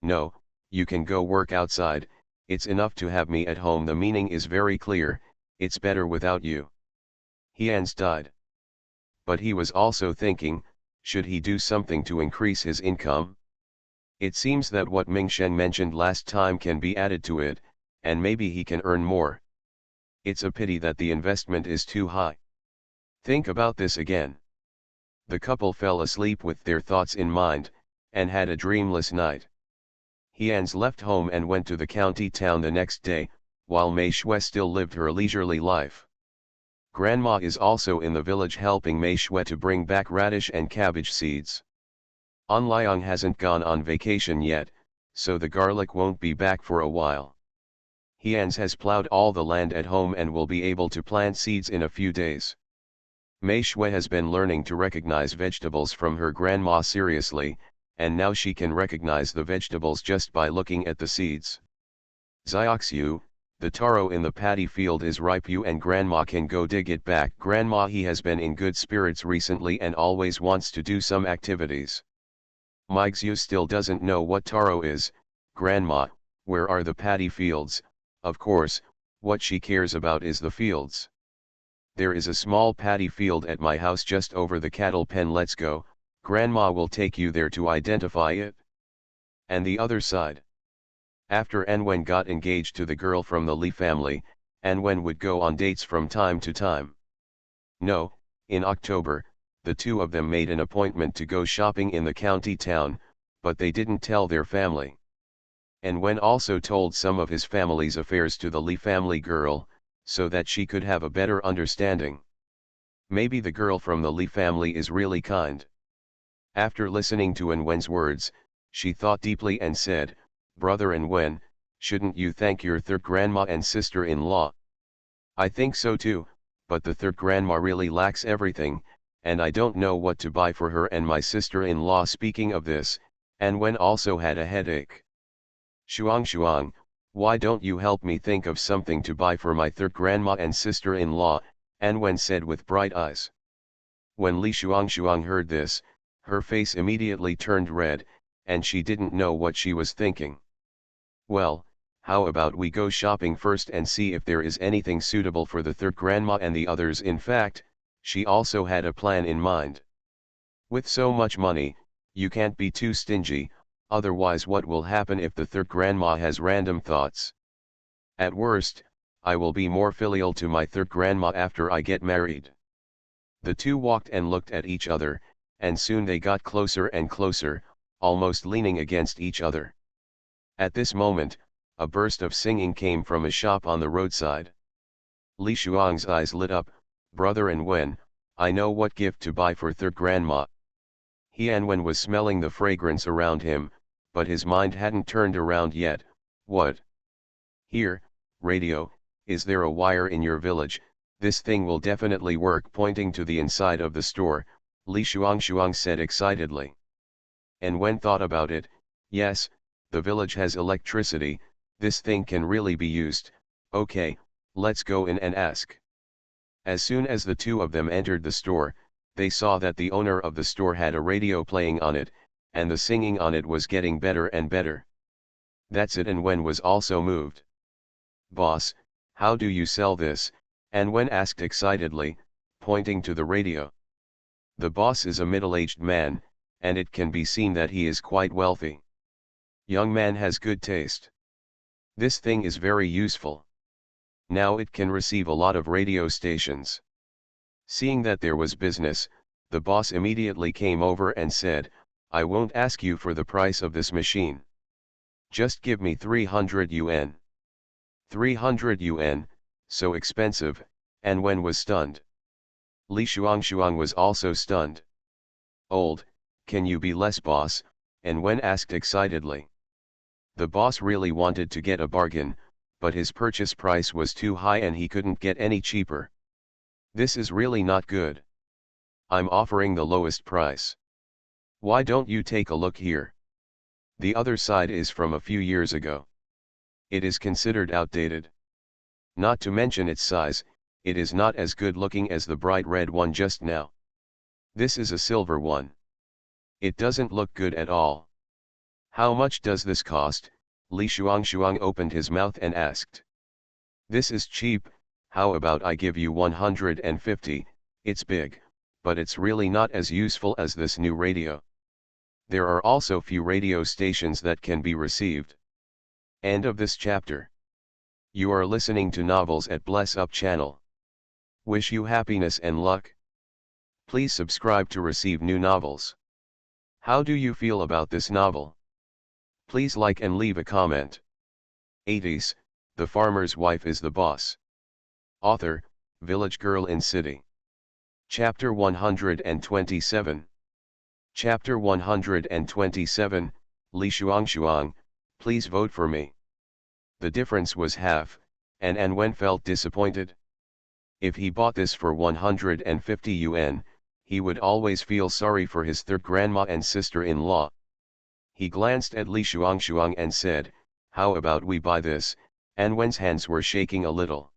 No, you can go work outside, it's enough to have me at home. The meaning is very clear, it's better without you. Hyans died. But he was also thinking, should he do something to increase his income? It seems that what Mingsheng mentioned last time can be added to it, and maybe he can earn more. It's a pity that the investment is too high. Think about this again. The couple fell asleep with their thoughts in mind, and had a dreamless night. Hyans left home and went to the county town the next day, while Mei Shui still lived her leisurely life. Grandma is also in the village helping Mei Shui to bring back radish and cabbage seeds. An Liang hasn't gone on vacation yet, so the garlic won't be back for a while. Hyans has plowed all the land at home and will be able to plant seeds in a few days. Mei Shui has been learning to recognize vegetables from her grandma seriously, and now she can recognize the vegetables just by looking at the seeds. Zioxiu, the taro in the paddy field is ripe. You and grandma can go dig it back. Grandma, he has been in good spirits recently and always wants to do some activities. Meixiu still doesn't know what taro is. Grandma, where are the paddy fields? Of course, what she cares about is the fields. There is a small paddy field at my house just over the cattle pen. Let's go, Grandma will take you there to identify it. And the other side. After Anwen got engaged to the girl from the Li family, Anwen would go on dates from time to time. No, in October, the two of them made an appointment to go shopping in the county town, but they didn't tell their family. Anwen also told some of his family's affairs to the Li family girl, so that she could have a better understanding. Maybe the girl from the Li family is really kind. After listening to Anwen's words, she thought deeply and said, Brother Anwen, shouldn't you thank your third grandma and sister-in-law? I think so too, but the third grandma really lacks everything, and I don't know what to buy for her and my sister-in-law. Speaking of this, Anwen also had a headache. Shuang, why don't you help me think of something to buy for my third grandma and sister-in-law, Anwen said with bright eyes. When Li Shuang heard this, her face immediately turned red, and she didn't know what she was thinking. Well, how about we go shopping first and see if there is anything suitable for the third grandma and the others. In fact, she also had a plan in mind. With so much money, you can't be too stingy, otherwise what will happen if the third grandma has random thoughts? At worst, I will be more filial to my third grandma after I get married. The two walked and looked at each other, and soon they got closer and closer, almost leaning against each other. At this moment, a burst of singing came from a shop on the roadside. Li Shuang's eyes lit up. Brother Anwen, I know what gift to buy for third grandma. Anwen was smelling the fragrance around him, but his mind hadn't turned around yet. What? Here, radio, is there a wire in your village? This thing will definitely work. Pointing to the inside of the store, Li Shuang said excitedly. Anwen thought about it. Yes, the village has electricity, this thing can really be used. Okay, let's go in and ask. As soon as the two of them entered the store, they saw that the owner of the store had a radio playing on it, and the singing on it was getting better and better. That's it. Anwen was also moved. Boss, how do you sell this? Anwen asked excitedly, pointing to the radio. The boss is a middle-aged man, and it can be seen that he is quite wealthy. Young man has good taste. This thing is very useful. Now it can receive a lot of radio stations. Seeing that there was business, the boss immediately came over and said, I won't ask you for the price of this machine. Just give me 300 yuan. 300 yuan, so expensive, Anwen was stunned. Li Shuang was also stunned. Old, can you be less, boss? Anwen asked excitedly. The boss really wanted to get a bargain, but his purchase price was too high and he couldn't get any cheaper. This is really not good. I'm offering the lowest price. Why don't you take a look here? The other side is from a few years ago. It is considered outdated. Not to mention its size, it is not as good looking as the bright red one just now. This is a silver one. It doesn't look good at all. How much does this cost? Li Shuang opened his mouth and asked. This is cheap, how about I give you 150, it's big, but it's really not as useful as this new radio. There are also few radio stations that can be received. End of this chapter. You are listening to Novels at Bless Up channel. Wish you happiness and luck. Please subscribe to receive new novels. How do you feel about this novel? Please like and leave a comment. 80s, The Farmer's Wife is the Boss. Author, Village Girl in City. Chapter 127. Chapter 127, Li Shuang, please vote for me. The difference was half, and An Wen felt disappointed. If he bought this for 150 yuan, he would always feel sorry for his third grandma and sister-in-law. He glanced at Li Shuang and said, how about we buy this? An Wen's hands were shaking a little.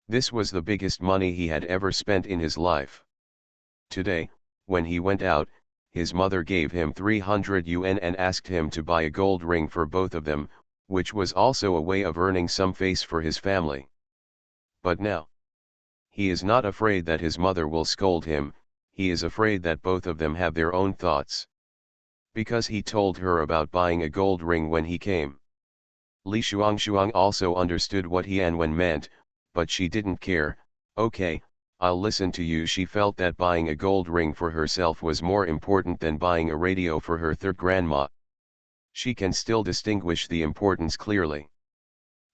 This was the biggest money he had ever spent in his life. Today, when he went out, his mother gave him 300 yuan and asked him to buy a gold ring for both of them, which was also a way of earning some face for his family. But now, he is not afraid that his mother will scold him, he is afraid that both of them have their own thoughts. Because he told her about buying a gold ring when he came. Li Shuang also understood what An Wen meant, but she didn't care. Okay, I'll listen to you. She felt that buying a gold ring for herself was more important than buying a radio for her third grandma. She can still distinguish the importance clearly.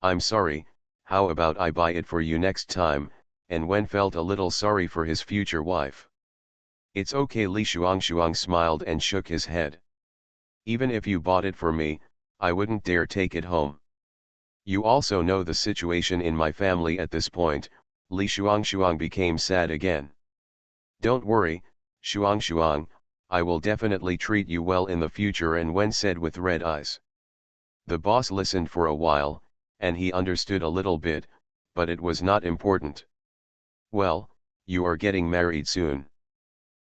I'm sorry, how about I buy it for you next time? An Wen felt a little sorry for his future wife. It's okay. Li Shuang smiled and shook his head. Even if you bought it for me, I wouldn't dare take it home. You also know the situation in my family at this point. Li Shuang became sad again. Don't worry, Shuang, I will definitely treat you well in the future, An Wen said with red eyes. The boss listened for a while, and he understood a little bit, but it was not important. Well, you are getting married soon.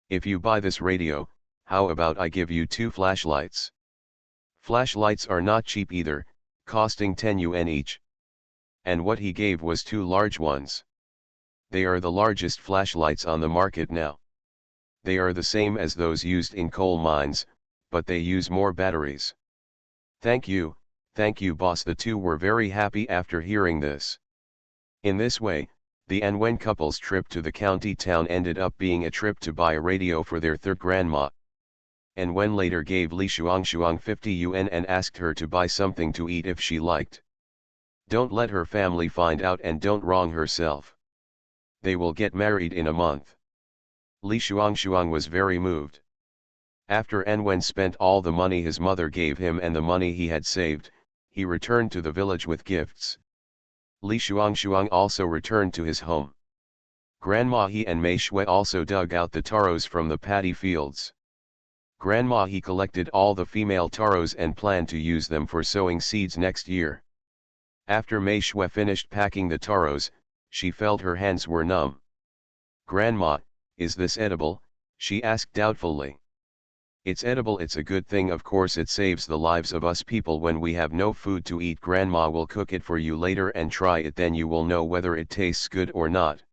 If you buy this radio, how about I give you 2 flashlights? Flashlights are not cheap either, costing 10 yuan each. And what he gave was 2 large ones. They are the largest flashlights on the market now. They are the same as those used in coal mines, but they use more batteries. Thank you, boss. The two were very happy after hearing this. In this way, the An Wen couple's trip to the county town ended up being a trip to buy a radio for their third grandma. An Wen later gave Li Shuang 50 yuan and asked her to buy something to eat if she liked. Don't let her family find out and don't wrong herself. They will get married in a month. Li Shuang was very moved. After An Wen spent all the money his mother gave him and the money he had saved, he returned to the village with gifts. Li Shuang also returned to his home. Grandma He and Mei Shui also dug out the taros from the paddy fields. Grandma He collected all the female taros and planned to use them for sowing seeds next year. After Mei Shui finished packing the taros, she felt her hands were numb. Grandma, is this edible? She asked doubtfully. It's edible. It's a good thing. Of course it saves the lives of us people when we have no food to eat. Grandma will cook it for you later and try it, then you will know whether it tastes good or not.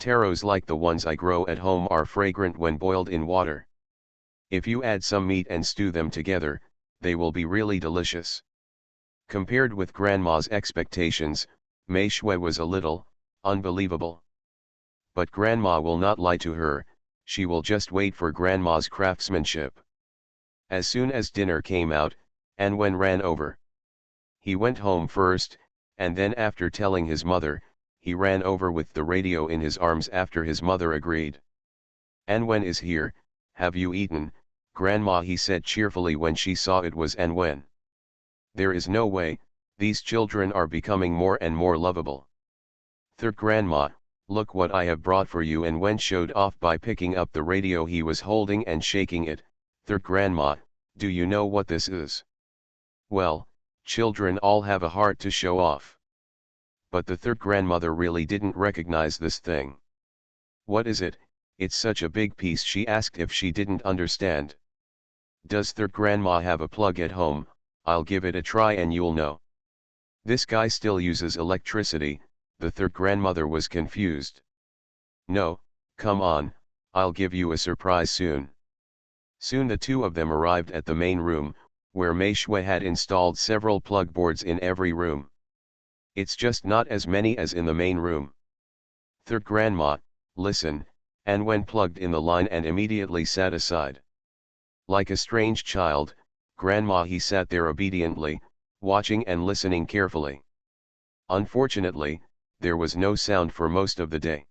Taros like the ones I grow at home are fragrant when boiled in water. If you add some meat and stew them together, they will be really delicious. Compared with Grandma's expectations, Mei Shui was a little unbelievable. But Grandma will not lie to her, she will just wait for Grandma's craftsmanship. As soon as dinner came out, An Wen ran over. He went home first, and then after telling his mother, he ran over with the radio in his arms after his mother agreed. An Wen is here, have you eaten, Grandma? He said cheerfully when she saw it was An Wen. There is no way, these children are becoming more and more lovable. Third grandma, Look what I have brought for you, and Wen showed off by picking up the radio he was holding and shaking it. Third grandma, do you know what this is? Well, children all have a heart to show off. But the third grandmother really didn't recognize this thing. What is it? It's such a big piece, she asked if she didn't understand. Does third grandma have a plug at home? I'll give it a try and you'll know. This guy still uses electricity, the third grandmother was confused. No, come on, I'll give you a surprise soon. Soon the two of them arrived at the main room, where Mei Shui had installed several plug boards in every room. It's just not as many as in the main room. Third grandma, listen, and Wen plugged in the line and immediately sat aside. Like a strange child, grandma he sat there obediently, watching and listening carefully. Unfortunately, there was no sound for most of the day.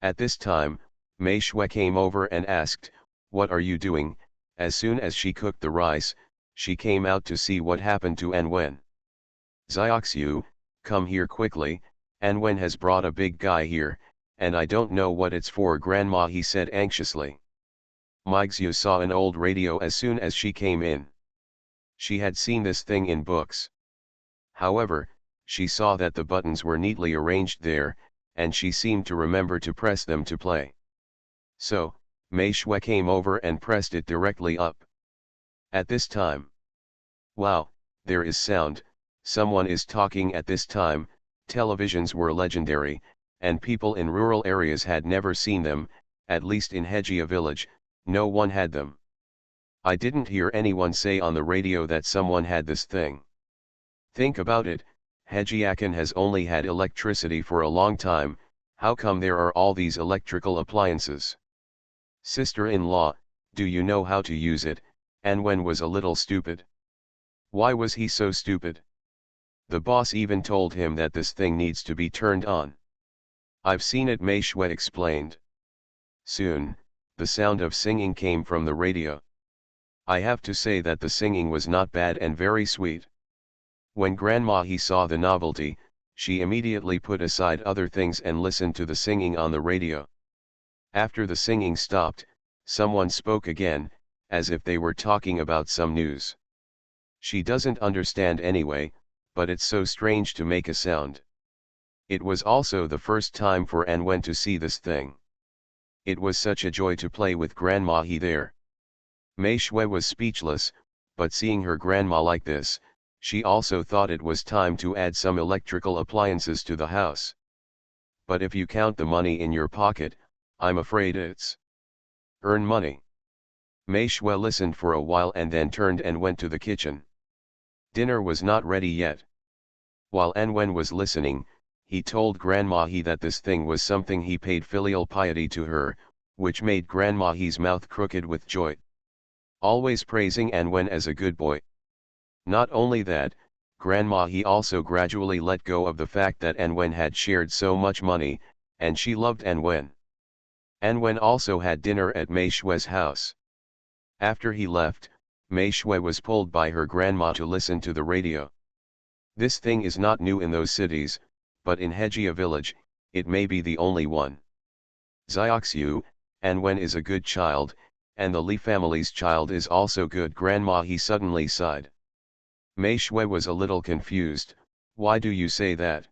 At this time, Mei Shui came over and asked, "What are you doing?" As soon as she cooked the rice, she came out to see what happened to An Wen. "Xiaoxiu, come here quickly, An Wen has brought a big guy here, and I don't know what it's for, grandma," he said anxiously. Meixiu saw an old radio as soon as she came in. She had seen this thing in books. However, she saw that the buttons were neatly arranged there, and she seemed to remember to press them to play. So, Mei Shui came over and pressed it directly up. At this time, wow, there is sound, someone is talking at this time. Televisions were legendary, and people in rural areas had never seen them, at least in Hejia village, no one had them. I didn't hear anyone say on the radio that someone had this thing. Think about it, Hejiakan has only had electricity for a long time, how come there are all these electrical appliances? Sister-in-law, do you know how to use it? An Wen was a little stupid. Why was he so stupid? The boss even told him that this thing needs to be turned on. I've seen it, Mei Shui explained. Soon, the sound of singing came from the radio. I have to say that the singing was not bad and very sweet. When Grandma he saw the novelty, she immediately put aside other things and listened to the singing on the radio. After the singing stopped, someone spoke again, as if they were talking about some news. She doesn't understand anyway, but it's so strange to make a sound. It was also the first time for An Wen to see this thing. It was such a joy to play with Grandma he there. Mei Shui was speechless, but seeing her grandma like this, she also thought it was time to add some electrical appliances to the house. But if you count the money in your pocket, I'm afraid it's earn money. Mei Shui listened for a while and then turned and went to the kitchen. Dinner was not ready yet. While An Wen was listening, he told Grandma he that this thing was something he paid filial piety to her, which made Grandma he's mouth crooked with joy. Always praising An Wen as a good boy. Not only that, Grandma he also gradually let go of the fact that An Wen had shared so much money, and she loved An Wen. An Wen also had dinner at Mei Shui's house. After he left, Mei Shui was pulled by her grandma to listen to the radio. This thing is not new in those cities, but in Hejia village, it may be the only one. Xiaoxiu, An Wen is a good child, and the Li family's child is also good, grandma he suddenly sighed. Mei Shui was a little confused. Why do you say that?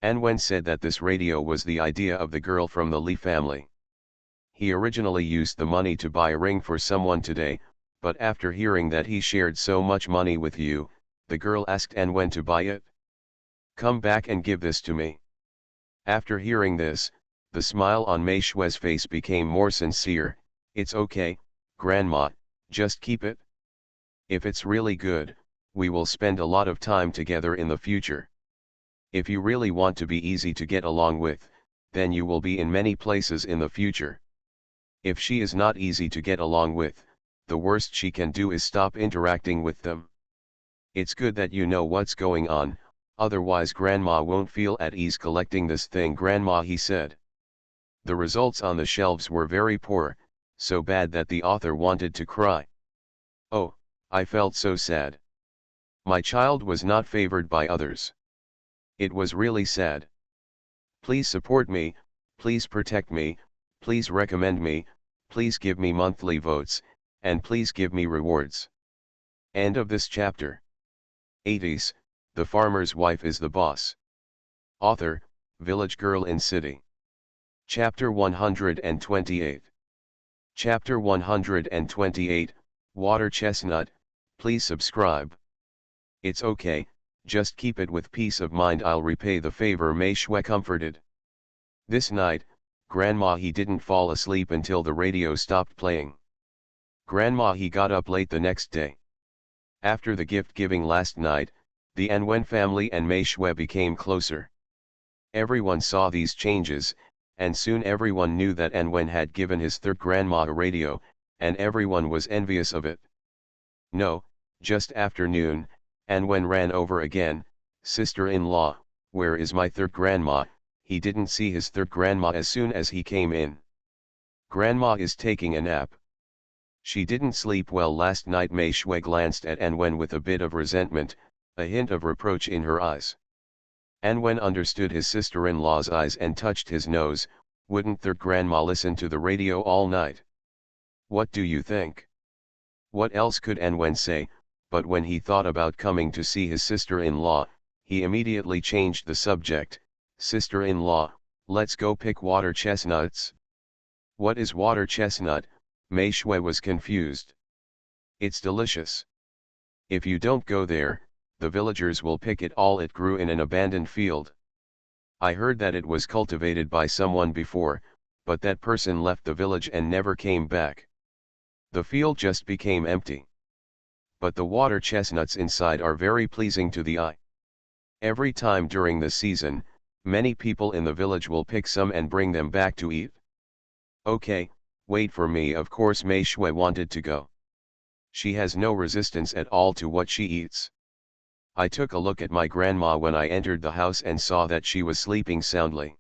An Wen said that this radio was the idea of the girl from the Li family. He originally used the money to buy a ring for someone today, but after hearing that he shared so much money with you, the girl asked An Wen to buy it. Come back and give this to me. After hearing this, the smile on Mei Shui's face became more sincere. It's okay, Grandma, just keep it. If it's really good, we will spend a lot of time together in the future. If you really want to be easy to get along with, then you will be in many places in the future. If she is not easy to get along with, the worst she can do is stop interacting with them. It's good that you know what's going on, otherwise Grandma won't feel at ease collecting this thing, Grandma he said. The results on the shelves were very poor, so bad that the author wanted to cry. Oh, I felt so sad. My child was not favored by others. It was really sad. Please support me, please protect me, please recommend me, please give me monthly votes, and please give me rewards. End of this chapter. 80s, The Farmer's Wife is the Boss. Author, Village Girl in City. Chapter 128. Chapter 128, Water Chestnut. Please subscribe. It's okay, just keep it with peace of mind, I'll repay the favor, Mei Shui comforted. This night, Grandma he didn't fall asleep until the radio stopped playing. Grandma he got up late the next day. After the gift giving last night, the Anwen family and Mei Shui became closer. Everyone saw these changes, and soon everyone knew that Anwen had given his third grandma a radio, and everyone was envious of it. No, just after noon, Anwen ran over again. Sister-in-law, where is my third grandma? He didn't see his third grandma as soon as he came in. Grandma is taking a nap. She didn't sleep well last night. Mei Shui glanced at Anwen with a bit of resentment, a hint of reproach in her eyes. Anwen understood his sister-in-law's eyes and touched his nose. Wouldn't third grandma listen to the radio all night? What do you think? What else could Anwen say? But when he thought about coming to see his sister-in-law, he immediately changed the subject. Sister-in-law, let's go pick water chestnuts. What is water chestnut? Mei Shui was confused. It's delicious. If you don't go there, the villagers will pick it all. It grew in an abandoned field. I heard that it was cultivated by someone before, but that person left the village and never came back. The field just became empty. But the water chestnuts inside are very pleasing to the eye. Every time during the season, many people in the village will pick some and bring them back to eat. Okay, wait for me. Of course Mei Shui wanted to go. She has no resistance at all to what she eats. I took a look at my grandma when I entered the house and saw that she was sleeping soundly.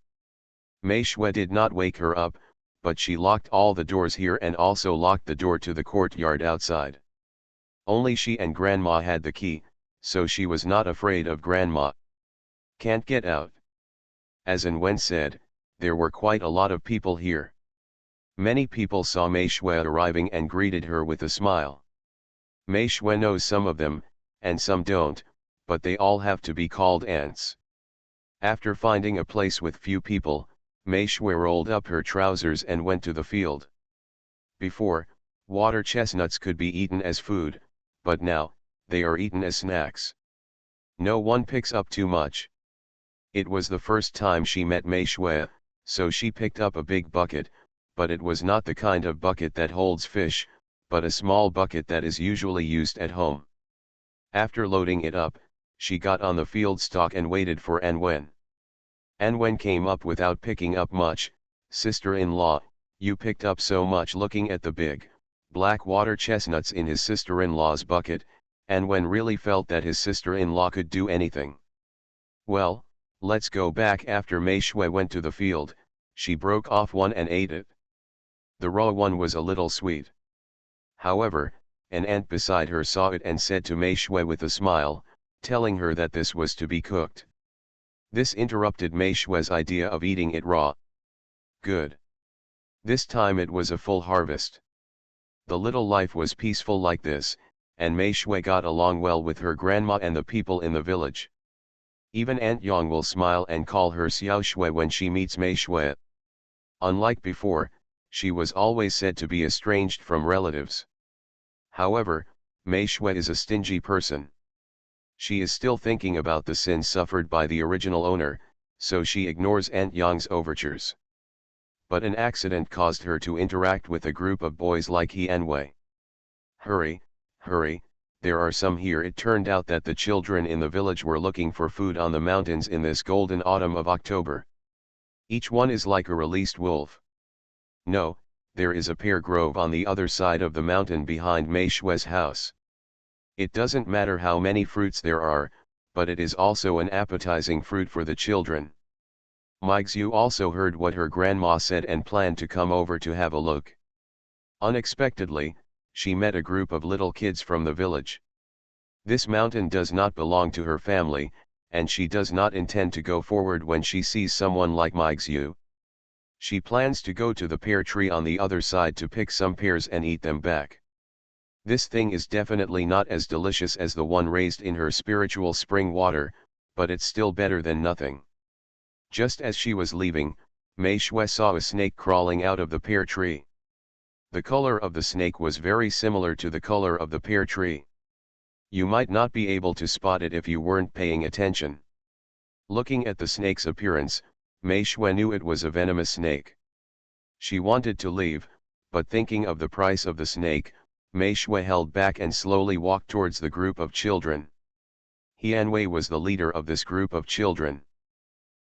Mei Shui did not wake her up, but she locked all the doors here and also locked the door to the courtyard outside. Only she and grandma had the key, so she was not afraid of grandma. Can't get out. As Anwen said, there were quite a lot of people here. Many people saw Mei Shui arriving and greeted her with a smile. Mei Shui knows some of them, and some don't, but they all have to be called aunts. After finding a place with few people, Mei Shui rolled up her trousers and went to the field. Before, water chestnuts could be eaten as food, but now, they are eaten as snacks. No one picks up too much. It was the first time she met Mei Shui, so she picked up a big bucket, but it was not the kind of bucket that holds fish, but a small bucket that is usually used at home. After loading it up, she got on the field stalk and waited for Anwen. Anwen came up without picking up much. Sister-in-law, you picked up so much. Looking at the big, black water chestnuts in his sister-in-law's bucket, Anwen really felt that his sister-in-law could do anything. Well, let's go back. After Mei Shui went to the field, she broke off one and ate it. The raw one was a little sweet. However, an ant beside her saw it and said to Mei Shui with a smile, telling her that this was to be cooked. This interrupted Mei Shui's idea of eating it raw. Good. This time it was a full harvest. The little life was peaceful like this, and Mei Shui got along well with her grandma and the people in the village. Even Aunt Yang will smile and call her Xiao Shui when she meets Mei Shui. Unlike before, she was always said to be estranged from relatives. However, Mei Shui is a stingy person. She is still thinking about the sins suffered by the original owner, so she ignores Aunt Yang's overtures. But an accident caused her to interact with a group of boys like He and Wei. Hurry, hurry, there are some here. It turned out that the children in the village were looking for food on the mountains in this golden autumn of October. Each one is like a released wolf. No, there is a pear grove on the other side of the mountain behind Mei Shui's house. It doesn't matter how many fruits there are, but it is also an appetizing fruit for the children. Meixiu also heard what her grandma said and planned to come over to have a look. Unexpectedly, she met a group of little kids from the village. This mountain does not belong to her family, and she does not intend to go forward when she sees someone like Mixu. She plans to go to the pear tree on the other side to pick some pears and eat them back. This thing is definitely not as delicious as the one raised in her spiritual spring water, but it's still better than nothing. Just as she was leaving, Mei Shui saw a snake crawling out of the pear tree. The color of the snake was very similar to the color of the pear tree. You might not be able to spot it if you weren't paying attention. Looking at the snake's appearance, Mei Shui knew it was a venomous snake. She wanted to leave, but thinking of the price of the snake, Mei Shui held back and slowly walked towards the group of children. Hianwei was the leader of this group of children.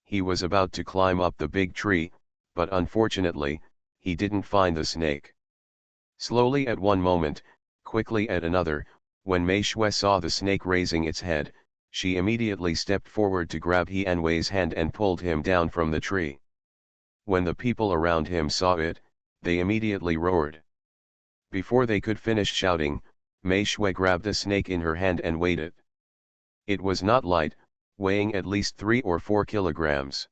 He was about to climb up the big tree, but unfortunately, he didn't find the snake. Slowly at one moment, quickly at another, when Mei Shui saw the snake raising its head, she immediately stepped forward to grab Hianwei's hand and pulled him down from the tree. When the people around him saw it, they immediately roared. Before they could finish shouting, Mei Shui grabbed the snake in her hand and weighed it. It was not light, weighing at least 3 or 4 kilograms.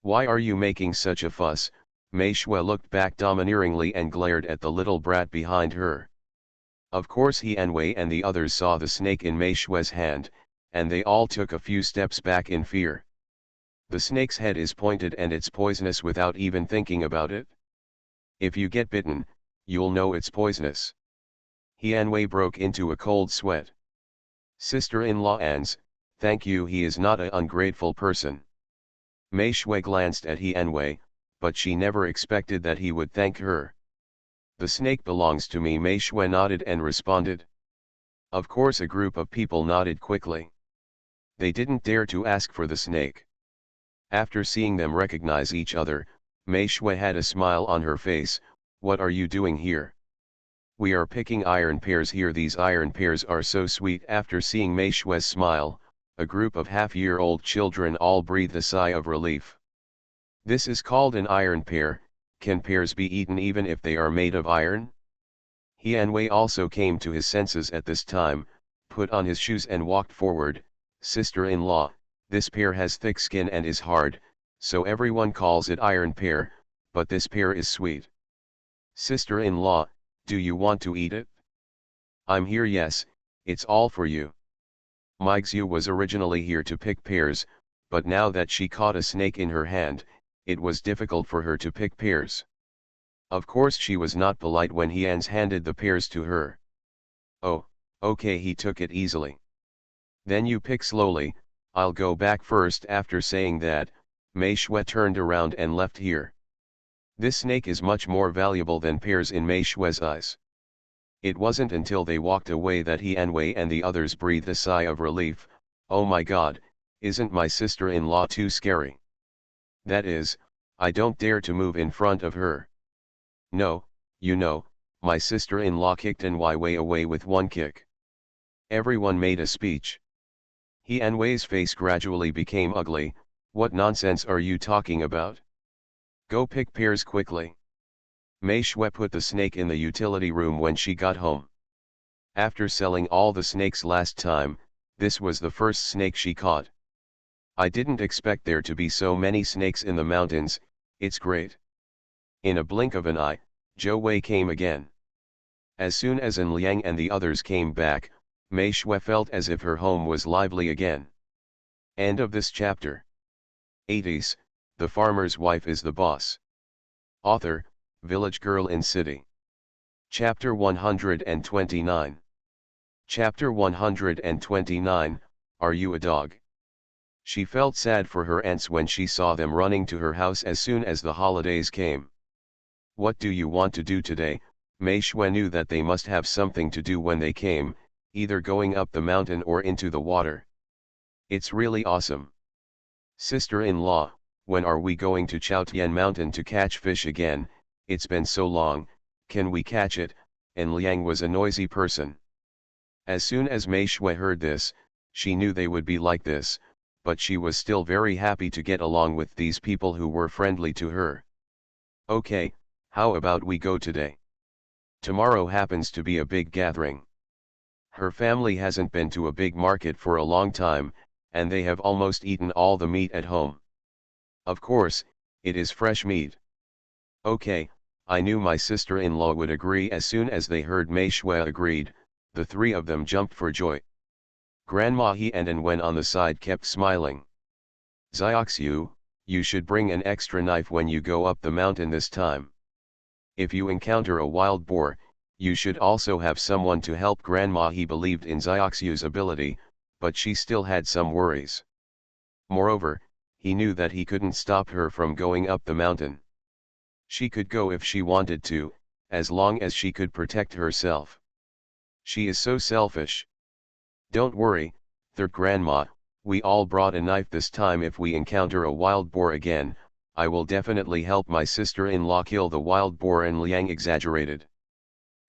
"Why are you making such a fuss?" Mei Shui looked back domineeringly and glared at the little brat behind her. Of course Hianwei and the others saw the snake in Mei Shui's hand, and they all took a few steps back in fear. The snake's head is pointed and it's poisonous without even thinking about it. If you get bitten, you'll know it's poisonous. Hianwei broke into a cold sweat. Sister-in-law Ans, thank you, he is not an ungrateful person. Mei Shui glanced at Hianwei, but she never expected that he would thank her. The snake belongs to me, Mei Shui nodded and responded. Of course a group of people nodded quickly. They didn't dare to ask for the snake. After seeing them recognize each other, Mei Shui had a smile on her face. What are you doing here? We are picking iron pears here. These iron pears are so sweet. After seeing Mei Shui's smile, a group of half-year-old children all breathed a sigh of relief. This is called an iron pear. Can pears be eaten even if they are made of iron? Hianwei also came to his senses at this time, put on his shoes and walked forward. Sister-in-law, this pear has thick skin and is hard, so everyone calls it iron pear, but this pear is sweet. Sister-in-law, do you want to eat it? I'm here. Yes, it's all for you. Mixu was originally here to pick pears, but now that she caught a snake in her hand, it was difficult for her to pick pears. Of course she was not polite when Hians handed the pears to her. Oh, okay, he took it easily. Then you pick slowly, I'll go back first. After saying that, Mei Shui turned around and left here. This snake is much more valuable than pears in Mei Shui's eyes. It wasn't until they walked away that Hianwei and the others breathed a sigh of relief. Oh my God, isn't my sister-in-law too scary? That is, I don't dare to move in front of her. No, you know, my sister-in-law kicked Wei away with one kick. Everyone made a speech. Hianwei's face gradually became ugly. What nonsense are you talking about? Go pick pears quickly. Mei Shui put the snake in the utility room when she got home. After selling all the snakes last time, this was the first snake she caught. I didn't expect there to be so many snakes in the mountains. It's great. In a blink of an eye, Zhou Wei came again. As soon as An Liang and the others came back, Mei Shui felt as if her home was lively again. End of this chapter. 80s, The Farmer's Wife is the Boss. Author, Village Girl in City. Chapter 129. Chapter 129, Are You a Dog? She felt sad for her aunts when she saw them running to her house as soon as the holidays came. What do you want to do today? Mei Shui knew that they must have something to do when they came, either going up the mountain or into the water. It's really awesome. Sister-in-law, when are we going to Chaotian Mountain to catch fish again? It's been so long, can we catch it? And Liang was a noisy person. As soon as Mei Shui heard this, she knew they would be like this, but she was still very happy to get along with these people who were friendly to her. Okay, how about we go today? Tomorrow happens to be a big gathering. Her family hasn't been to a big market for a long time, and they have almost eaten all the meat at home. Of course, it is fresh meat. Okay, I knew my sister-in-law would agree. As soon as they heard Mei Shui agreed, the three of them jumped for joy. Grandma He and Wen on the side kept smiling. Xiaoxiu, you should bring an extra knife when you go up the mountain this time. If you encounter a wild boar, you should also have someone to help. Grandma He believed in Xiaoxiu's ability, but she still had some worries. Moreover, he knew that he couldn't stop her from going up the mountain. She could go if she wanted to, as long as she could protect herself. She is so selfish. Don't worry, third grandma, we all brought a knife this time. If we encounter a wild boar again, I will definitely help my sister-in-law kill the wild boar. And Liang exaggerated.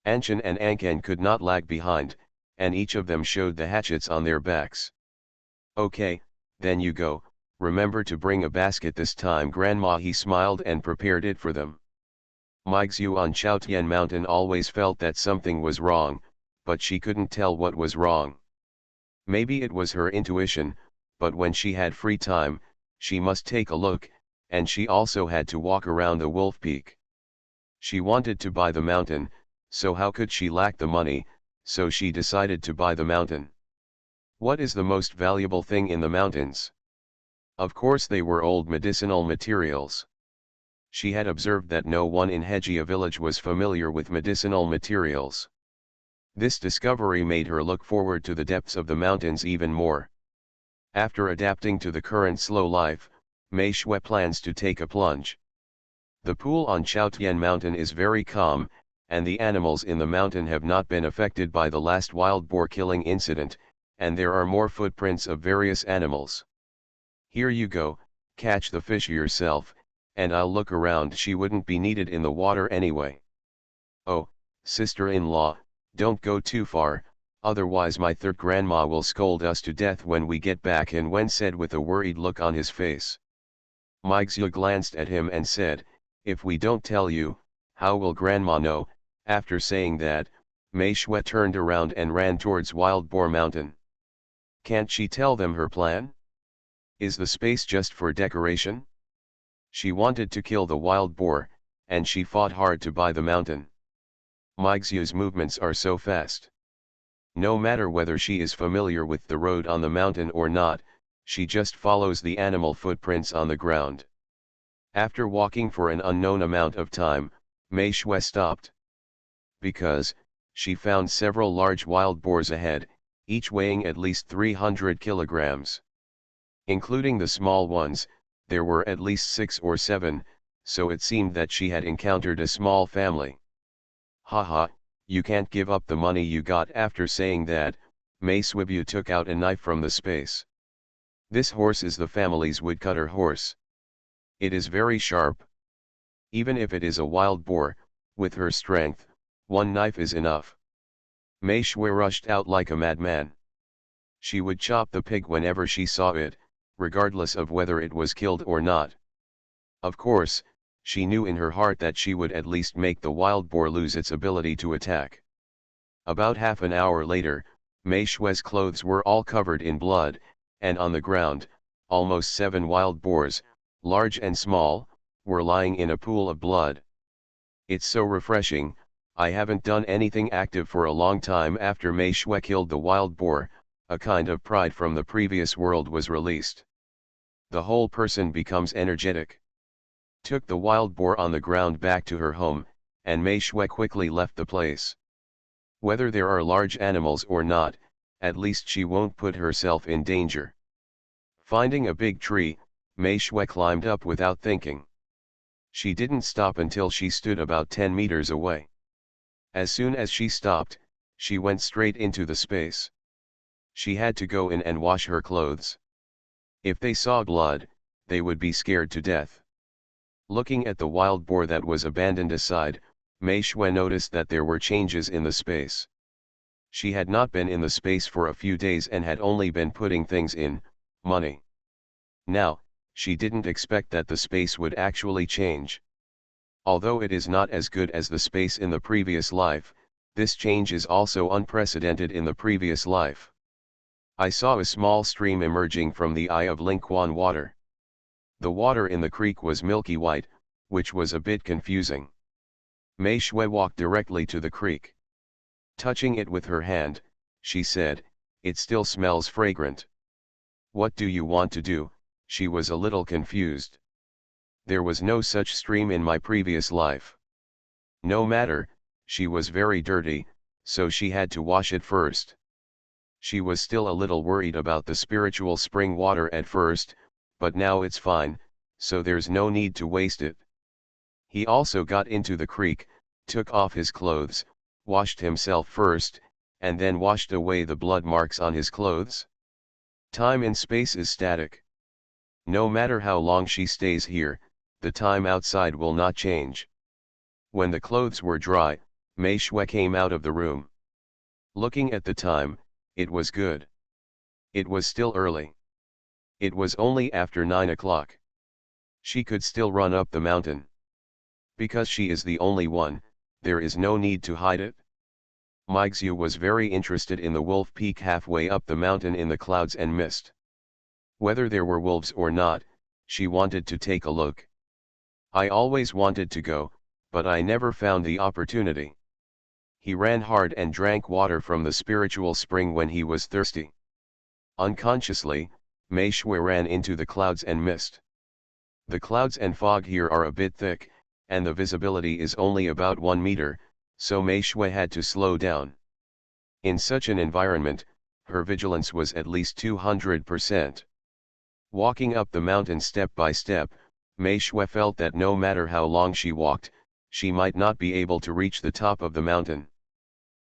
Anshan and Ankan could not lag behind, and each of them showed the hatchets on their backs. Okay, then you go, remember to bring a basket this time. Grandma He smiled and prepared it for them. Meixiu on Chaotian Mountain always felt that something was wrong, but she couldn't tell what was wrong. Maybe it was her intuition, but when she had free time, she must take a look, and she also had to walk around the Wolf Peak. She wanted to buy the mountain, so how could she lack the money? So she decided to buy the mountain. What is the most valuable thing in the mountains? Of course they were old medicinal materials. She had observed that no one in Hejia village was familiar with medicinal materials. This discovery made her look forward to the depths of the mountains even more. After adapting to the current slow life, Mei Shui plans to take a plunge. The pool on Chaotian Mountain is very calm, and the animals in the mountain have not been affected by the last wild boar killing incident, and there are more footprints of various animals. Here you go, catch the fish yourself, and I'll look around. She wouldn't be needed in the water anyway. Oh, sister-in-law, don't go too far, otherwise my third grandma will scold us to death when we get back. And Wen said with a worried look on his face. Meixiu glanced at him and said, if we don't tell you, how will grandma know? After saying that, Mei Shui turned around and ran towards Wild Boar Mountain. Can't she tell them her plan? Is the space just for decoration? She wanted to kill the wild boar, and she fought hard to buy the mountain. Meixiu's movements are so fast. No matter whether she is familiar with the road on the mountain or not, she just follows the animal footprints on the ground. After walking for an unknown amount of time, Mei Shui stopped. Because, she found several large wild boars ahead, each weighing at least 300 kilograms. Including the small ones, there were at least 6 or 7, so it seemed that she had encountered a small family. Haha, you can't give up the money you got. After saying that, Mei Swibu took out a knife from the space. This horse is the family's woodcutter horse. It is very sharp. Even if it is a wild boar, with her strength, one knife is enough. Mei Shui rushed out like a madman. She would chop the pig whenever she saw it, regardless of whether it was killed or not. Of course, she knew in her heart that she would at least make the wild boar lose its ability to attack. About half an hour later, Mei Shui's clothes were all covered in blood, and on the ground, almost 7 wild boars, large and small, were lying in a pool of blood. It's so refreshing. I haven't done anything active for a long time. After Mei Shui killed the wild boar, a kind of pride from the previous world was released. The whole person becomes energetic. Took the wild boar on the ground back to her home, and Mei Shui quickly left the place. Whether there are large animals or not, at least she won't put herself in danger. Finding a big tree, Mei Shui climbed up without thinking. She didn't stop until she stood about 10 meters away. As soon as she stopped, she went straight into the space. She had to go in and wash her clothes. If they saw blood, they would be scared to death. Looking at the wild boar that was abandoned aside, Mei Shui noticed that there were changes in the space. She had not been in the space for a few days and had only been putting things in, money. Now, she didn't expect that the space would actually change. Although it is not as good as the space in the previous life, this change is also unprecedented in the previous life. I saw a small stream emerging from the eye of Linquan water. The water in the creek was milky white, which was a bit confusing. Mei Shui walked directly to the creek. Touching it with her hand, she said, "It still smells fragrant." "What do you want to do?" She was a little confused. There was no such stream in my previous life. No matter, she was very dirty, so she had to wash it first. She was still a little worried about the spiritual spring water at first, but now it's fine, so there's no need to waste it. He also got into the creek, took off his clothes, washed himself first, and then washed away the blood marks on his clothes. Time and space is static. No matter how long she stays here, the time outside will not change. When the clothes were dry, Mei Shui came out of the room. Looking at the time, it was good. It was still early. It was only after 9 o'clock. She could still run up the mountain. Because she is the only one, there is no need to hide it. Meixu was very interested in the wolf peak halfway up the mountain in the clouds and mist. Whether there were wolves or not, she wanted to take a look. I always wanted to go, but I never found the opportunity. He ran hard and drank water from the spiritual spring when he was thirsty. Unconsciously, Mei Shui ran into the clouds and mist. The clouds and fog here are a bit thick, and the visibility is only about 1 meter, so Mei Shui had to slow down. In such an environment, her vigilance was at least 200%. Walking up the mountain step by step, Mei Shui felt that no matter how long she walked, she might not be able to reach the top of the mountain.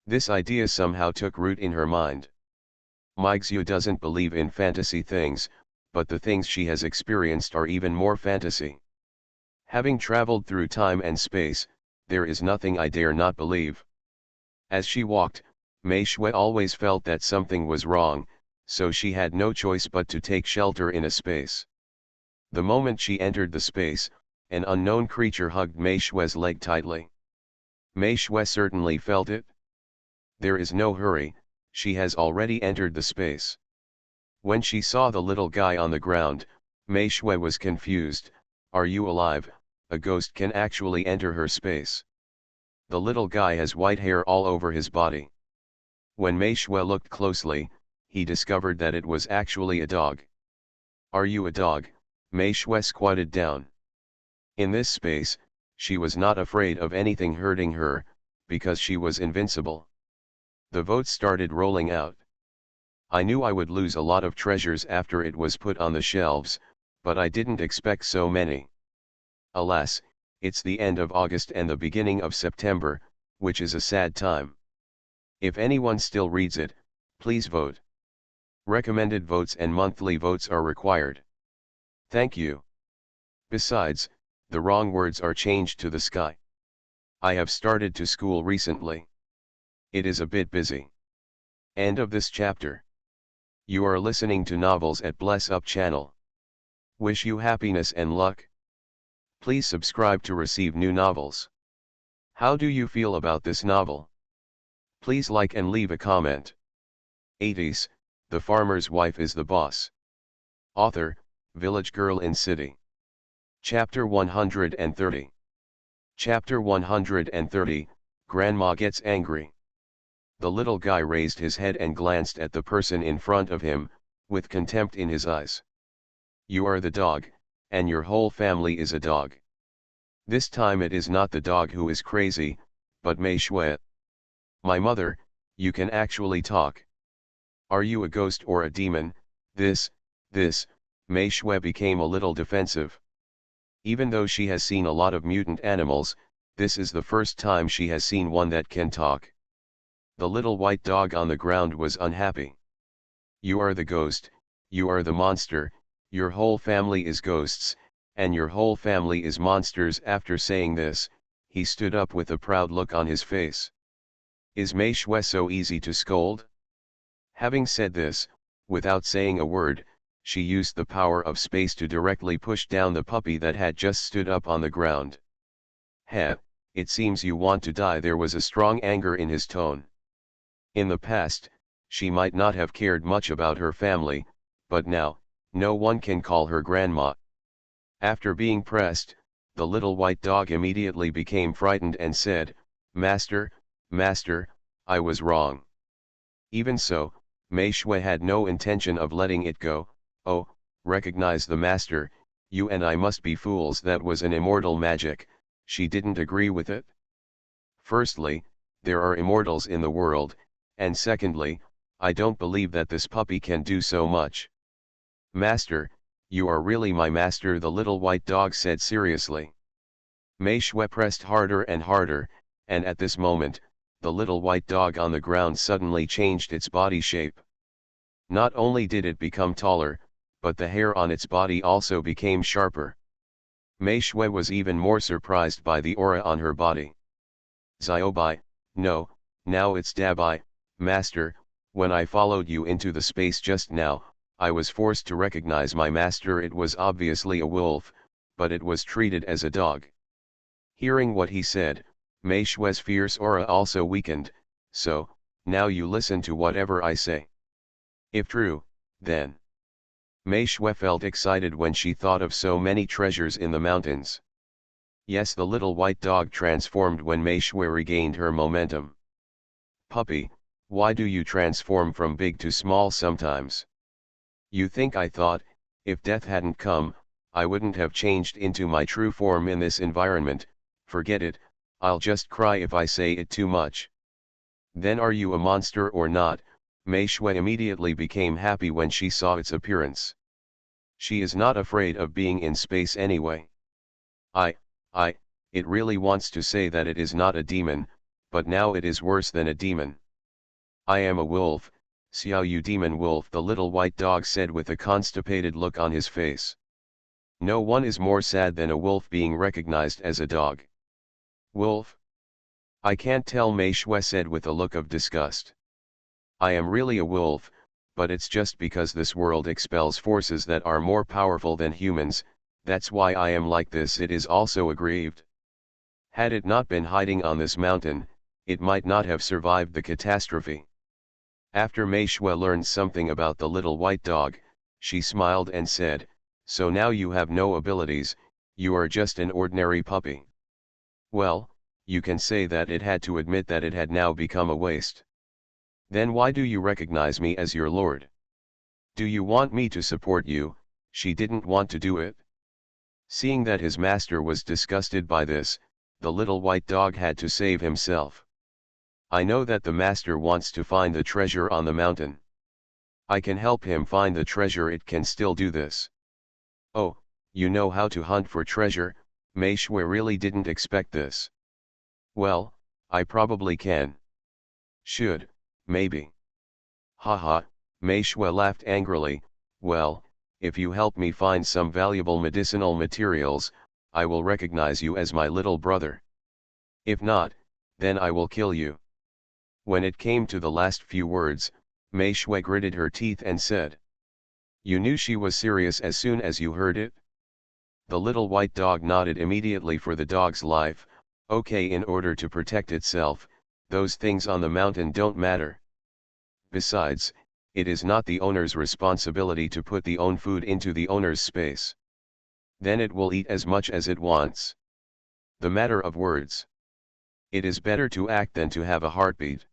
This idea somehow took root in her mind. Meixu doesn't believe in fantasy things, but the things she has experienced are even more fantasy. Having traveled through time and space, there is nothing I dare not believe. As she walked, Mei Shui always felt that something was wrong, so she had no choice but to take shelter in a space. The moment she entered the space, an unknown creature hugged Mei Shui's leg tightly. Mei Shui certainly felt it. There is no hurry, she has already entered the space. When she saw the little guy on the ground, Mei Shui was confused. "Are you alive? A ghost can actually enter her space." The little guy has white hair all over his body. When Mei Shui looked closely, he discovered that it was actually a dog. "Are you a dog?" Mei Shui squatted down. In this space, she was not afraid of anything hurting her, because she was invincible. The votes started rolling out. I knew I would lose a lot of treasures after it was put on the shelves, but I didn't expect so many. Alas, it's the end of August and the beginning of September, which is a sad time. If anyone still reads it, please vote. Recommended votes and monthly votes are required. Thank you. Besides, the wrong words are changed to the sky. I have started to school recently. It is a bit busy. End of this chapter. You are listening to Novels at Bless Up channel. Wish you happiness and luck. Please subscribe to receive new novels. How do you feel about this novel? Please like and leave a comment. 80s, The Farmer's Wife is the Boss. Author, Village Girl in City. Chapter 130. Chapter 130, Grandma Gets Angry. The little guy raised his head and glanced at the person in front of him, with contempt in his eyes. "You are the dog, and your whole family is a dog. This time it is not the dog who is crazy, but Mei Shui. My mother, you can actually talk. Are you a ghost or a demon?" This, Mei Shui became a little defensive. Even though she has seen a lot of mutant animals, this is the first time she has seen one that can talk. The little white dog on the ground was unhappy. "You are the ghost, you are the monster, your whole family is ghosts, and your whole family is monsters." After saying this, he stood up with a proud look on his face. Is Mei Shui so easy to scold? Having said this, without saying a word, she used the power of space to directly push down the puppy that had just stood up on the ground. "Heh, it seems you want to die." There was a strong anger in his tone. In the past, She might not have cared much about her family, but now, no one can call her grandma. After being pressed, the little white dog immediately became frightened and said, "Master, master, I was wrong." Even so, Mei Shui had no intention of letting it go. "Oh, recognize the master, you and I must be fools, that was an immortal magic." She didn't agree with it. Firstly, there are immortals in the world, and secondly, I don't believe that this puppy can do so much. "Master, you are really my master," the little white dog said seriously. Mei Shui pressed harder and harder, and at this moment, the little white dog on the ground suddenly changed its body shape. Not only did it become taller, but the hair on its body also became sharper. Mei Shui was even more surprised by the aura on her body. "Ziobai, no, now it's Dabai, master. When I followed you into the space just now, I was forced to recognize my master. It was obviously a wolf, but it was treated as a dog." Hearing what he said, Mei Shui's fierce aura also weakened. "So, now you listen to whatever I say. If true, then." Mei Shui felt excited when she thought of so many treasures in the mountains. Yes, the little white dog transformed when Mei Shui regained her momentum. "Puppy, why do you transform from big to small sometimes? You think I thought, if death hadn't come, I wouldn't have changed into my true form in this environment? Forget it, I'll just cry if I say it too much." "Then are you a monster or not?" Mei Shui immediately became happy when she saw its appearance. She is not afraid of being in space anyway. It really wants to say that it is not a demon, but now it is worse than a demon. "I am a wolf, Xiao Yu demon wolf," the little white dog said with a constipated look on his face. No one is more sad than a wolf being recognized as a dog. "Wolf? I can't tell," Mei Shui said with a look of disgust. "I am really a wolf, but it's just because this world expels forces that are more powerful than humans, that's why I am like this." It is also aggrieved. Had it not been hiding on this mountain, it might not have survived the catastrophe. After Mei Shui learned something about the little white dog, she smiled and said, "So now you have no abilities, you are just an ordinary puppy. Well, you can say that it had to admit that it had now become a waste. Then why do you recognize me as your lord? Do you want me to support you?" She didn't want to do it. Seeing that his master was disgusted by this, the little white dog had to save himself. "I know that the master wants to find the treasure on the mountain. I can help him find the treasure. It can still do this." "Oh, you know how to hunt for treasure?" Mei Shui really didn't expect this. "Well, I probably can. Should, maybe." "Haha," Mei Shui laughed angrily. "Well, if you help me find some valuable medicinal materials, I will recognize you as my little brother. If not, then I will kill you." When it came to the last few words, Mei Shui gritted her teeth and said, "You knew she was serious as soon as you heard it?" The little white dog nodded immediately. For the dog's life, okay, in order to protect itself, those things on the mountain don't matter. Besides, it is not the owner's responsibility to put the own food into the owner's space. Then it will eat as much as it wants. The matter of words. It is better to act than to have a heartbeat.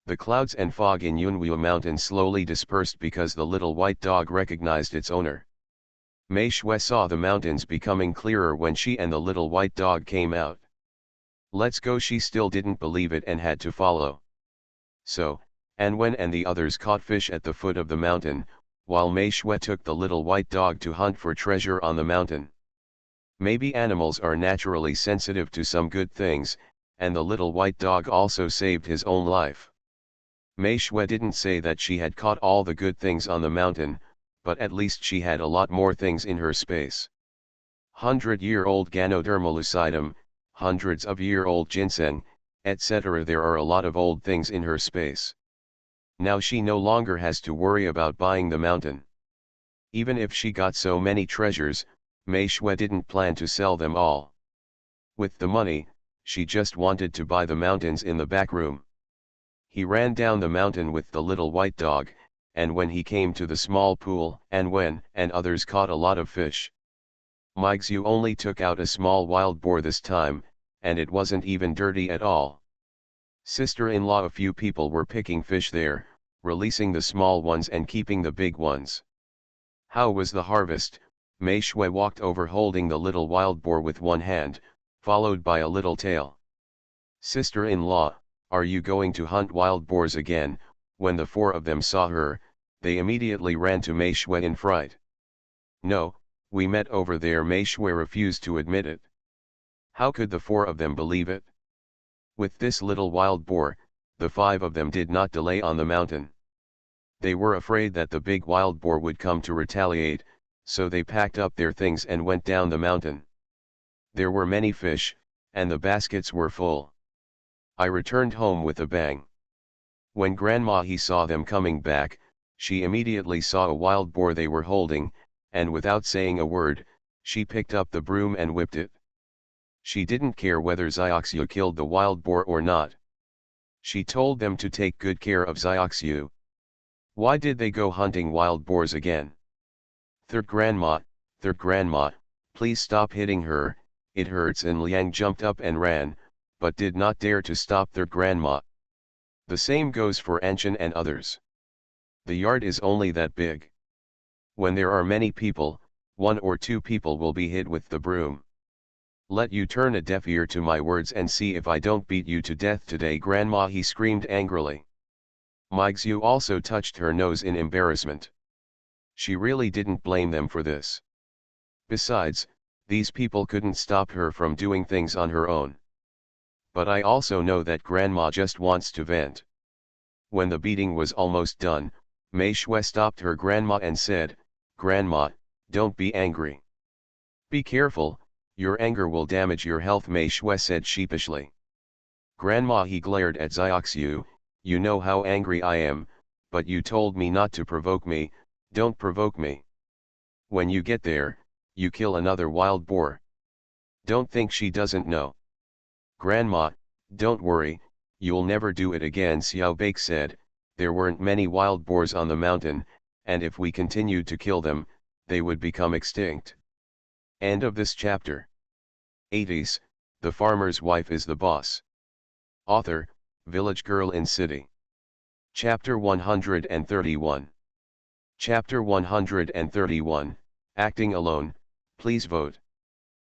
The clouds and fog in Yunwu Mountain slowly dispersed because the little white dog recognized its owner. Mei Shui saw the mountains becoming clearer when she and the little white dog came out. "Let's go." She still didn't believe it and had to follow. So, Anwen and the others caught fish at the foot of the mountain, while Mei Shui took the little white dog to hunt for treasure on the mountain. Maybe animals are naturally sensitive to some good things, and the little white dog also saved his own life. Mei Shui didn't say that she had caught all the good things on the mountain, but at least she had a lot more things in her space. 100-year-old Ganodermalucidum, hundreds of year-old ginseng, etc. There are a lot of old things in her space. Now she no longer has to worry about buying the mountain. Even if she got so many treasures, Mei Shui didn't plan to sell them all. With the money, she just wanted to buy the mountains in the back room. He ran down the mountain with the little white dog, and when he came to the small pool, and Wen and others caught a lot of fish. Meigs only took out a small wild boar this time, and it wasn't even dirty at all. Sister-in-law, a few people were picking fish there, releasing the small ones and keeping the big ones. How was the harvest? Mei Shui walked over holding the little wild boar with one hand, followed by a little tail. Sister-in-law, are you going to hunt wild boars again? When the four of them saw her, they immediately ran to Mei Shui in fright. No, we met over there. Mei Shui refused to admit it. How could the four of them believe it? With this little wild boar, the five of them did not delay on the mountain. They were afraid that the big wild boar would come to retaliate, so they packed up their things and went down the mountain. There were many fish, and the baskets were full. I returned home with a bang. When Grandma he saw them coming back, she immediately saw a wild boar they were holding, and without saying a word, she picked up the broom and whipped it. She didn't care whether Xiaoxiu killed the wild boar or not. She told them to take good care of Xiaoxiu. Why did they go hunting wild boars again? Third grandma, please stop hitting her, it hurts. And Liang jumped up and ran, but did not dare to stop their grandma. The same goes for Anshan and others. The yard is only that big. When there are many people, one or two people will be hit with the broom. Let you turn a deaf ear to my words and see if I don't beat you to death today, Grandma, he screamed angrily. Meigs also touched her nose in embarrassment. She really didn't blame them for this. Besides, these people couldn't stop her from doing things on her own. But I also know that Grandma just wants to vent. When the beating was almost done, Mei Shui stopped her grandma and said, Grandma, don't be angry. Be careful, your anger will damage your health, Mei Shui said sheepishly. Grandma, he glared at Xiaoxiu, you know how angry I am, but you told me not to provoke me, don't provoke me. When you get there, you kill another wild boar. Don't think she doesn't know. Grandma, don't worry, you'll never do it again, Xiao Bake said. There weren't many wild boars on the mountain, and if we continued to kill them, they would become extinct. End of this chapter. 80s, The Farmer's Wife is the Boss. Author, Village Girl in City. Chapter 131. Chapter 131, Acting Alone, Please Vote.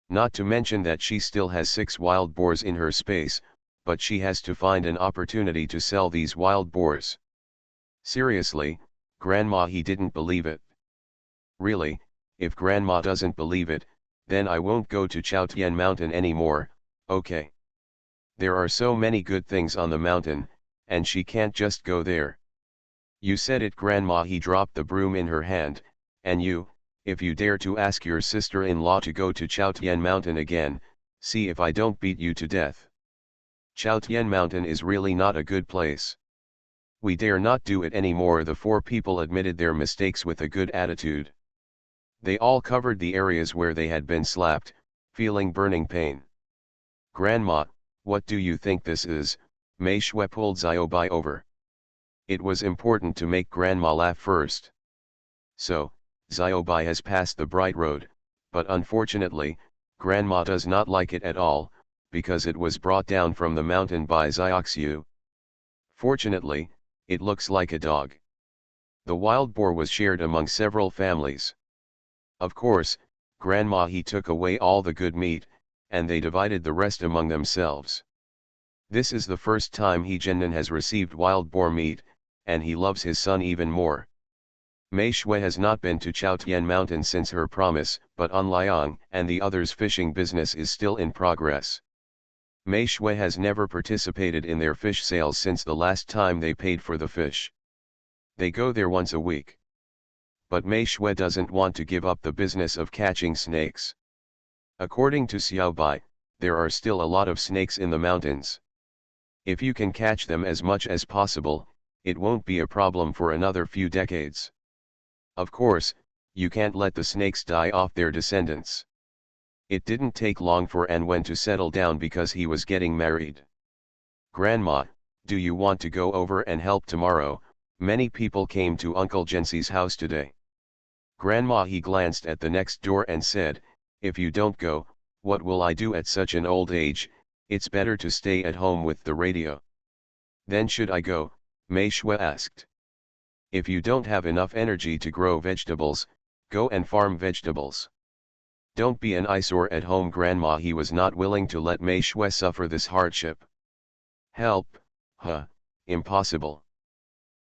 Not to mention that she still has 6 wild boars in her space, but she has to find an opportunity to sell these wild boars. Seriously, Grandma, he didn't believe it. Really, if Grandma doesn't believe it, then I won't go to Chaotian Mountain anymore, okay? There are so many good things on the mountain, and she can't just go there. You said it, Grandma, he dropped the broom in her hand, and you, if you dare to ask your sister-in-law to go to Chaotian Mountain again, see if I don't beat you to death. Chaotian Mountain is really not a good place. We dare not do it anymore. The 4 people admitted their mistakes with a good attitude. They all covered the areas where they had been slapped, feeling burning pain. Grandma, what do you think this is? Mei Shui pulled Xiaobai over. It was important to make Grandma laugh first. So, Xiaobai has passed the bright road, but unfortunately, Grandma does not like it at all, because it was brought down from the mountain by Xiaoxiu. Fortunately, it looks like a dog. The wild boar was shared among several families. Of course, Grandma he took away all the good meat, and they divided the rest among themselves. This is the first time he Jinnan has received wild boar meat, and he loves his son even more. Mei Shui has not been to Chaotian Mountain since her promise, but on Liang and the others' fishing business is still in progress. Mei Shui has never participated in their fish sales since the last time they paid for the fish. They go there once a week. But Mei Shui doesn't want to give up the business of catching snakes. According to Xiaobai, there are still a lot of snakes in the mountains. If you can catch them as much as possible, it won't be a problem for another few decades. Of course, you can't let the snakes die off their descendants. It didn't take long for An Wen to settle down because he was getting married. Grandma, Do you want to go over and help tomorrow? Many people came to Uncle Jensi's house today. Grandma he glanced at the next door and said, if you don't go, what will I do at such an old age? It's better to stay at home with the radio. Then should I go? Mei Shui asked. If you don't have enough energy to grow vegetables, go and farm vegetables. Don't be an eyesore at home. Grandma he was not willing to let Mei Shui suffer this hardship. Help, huh, impossible.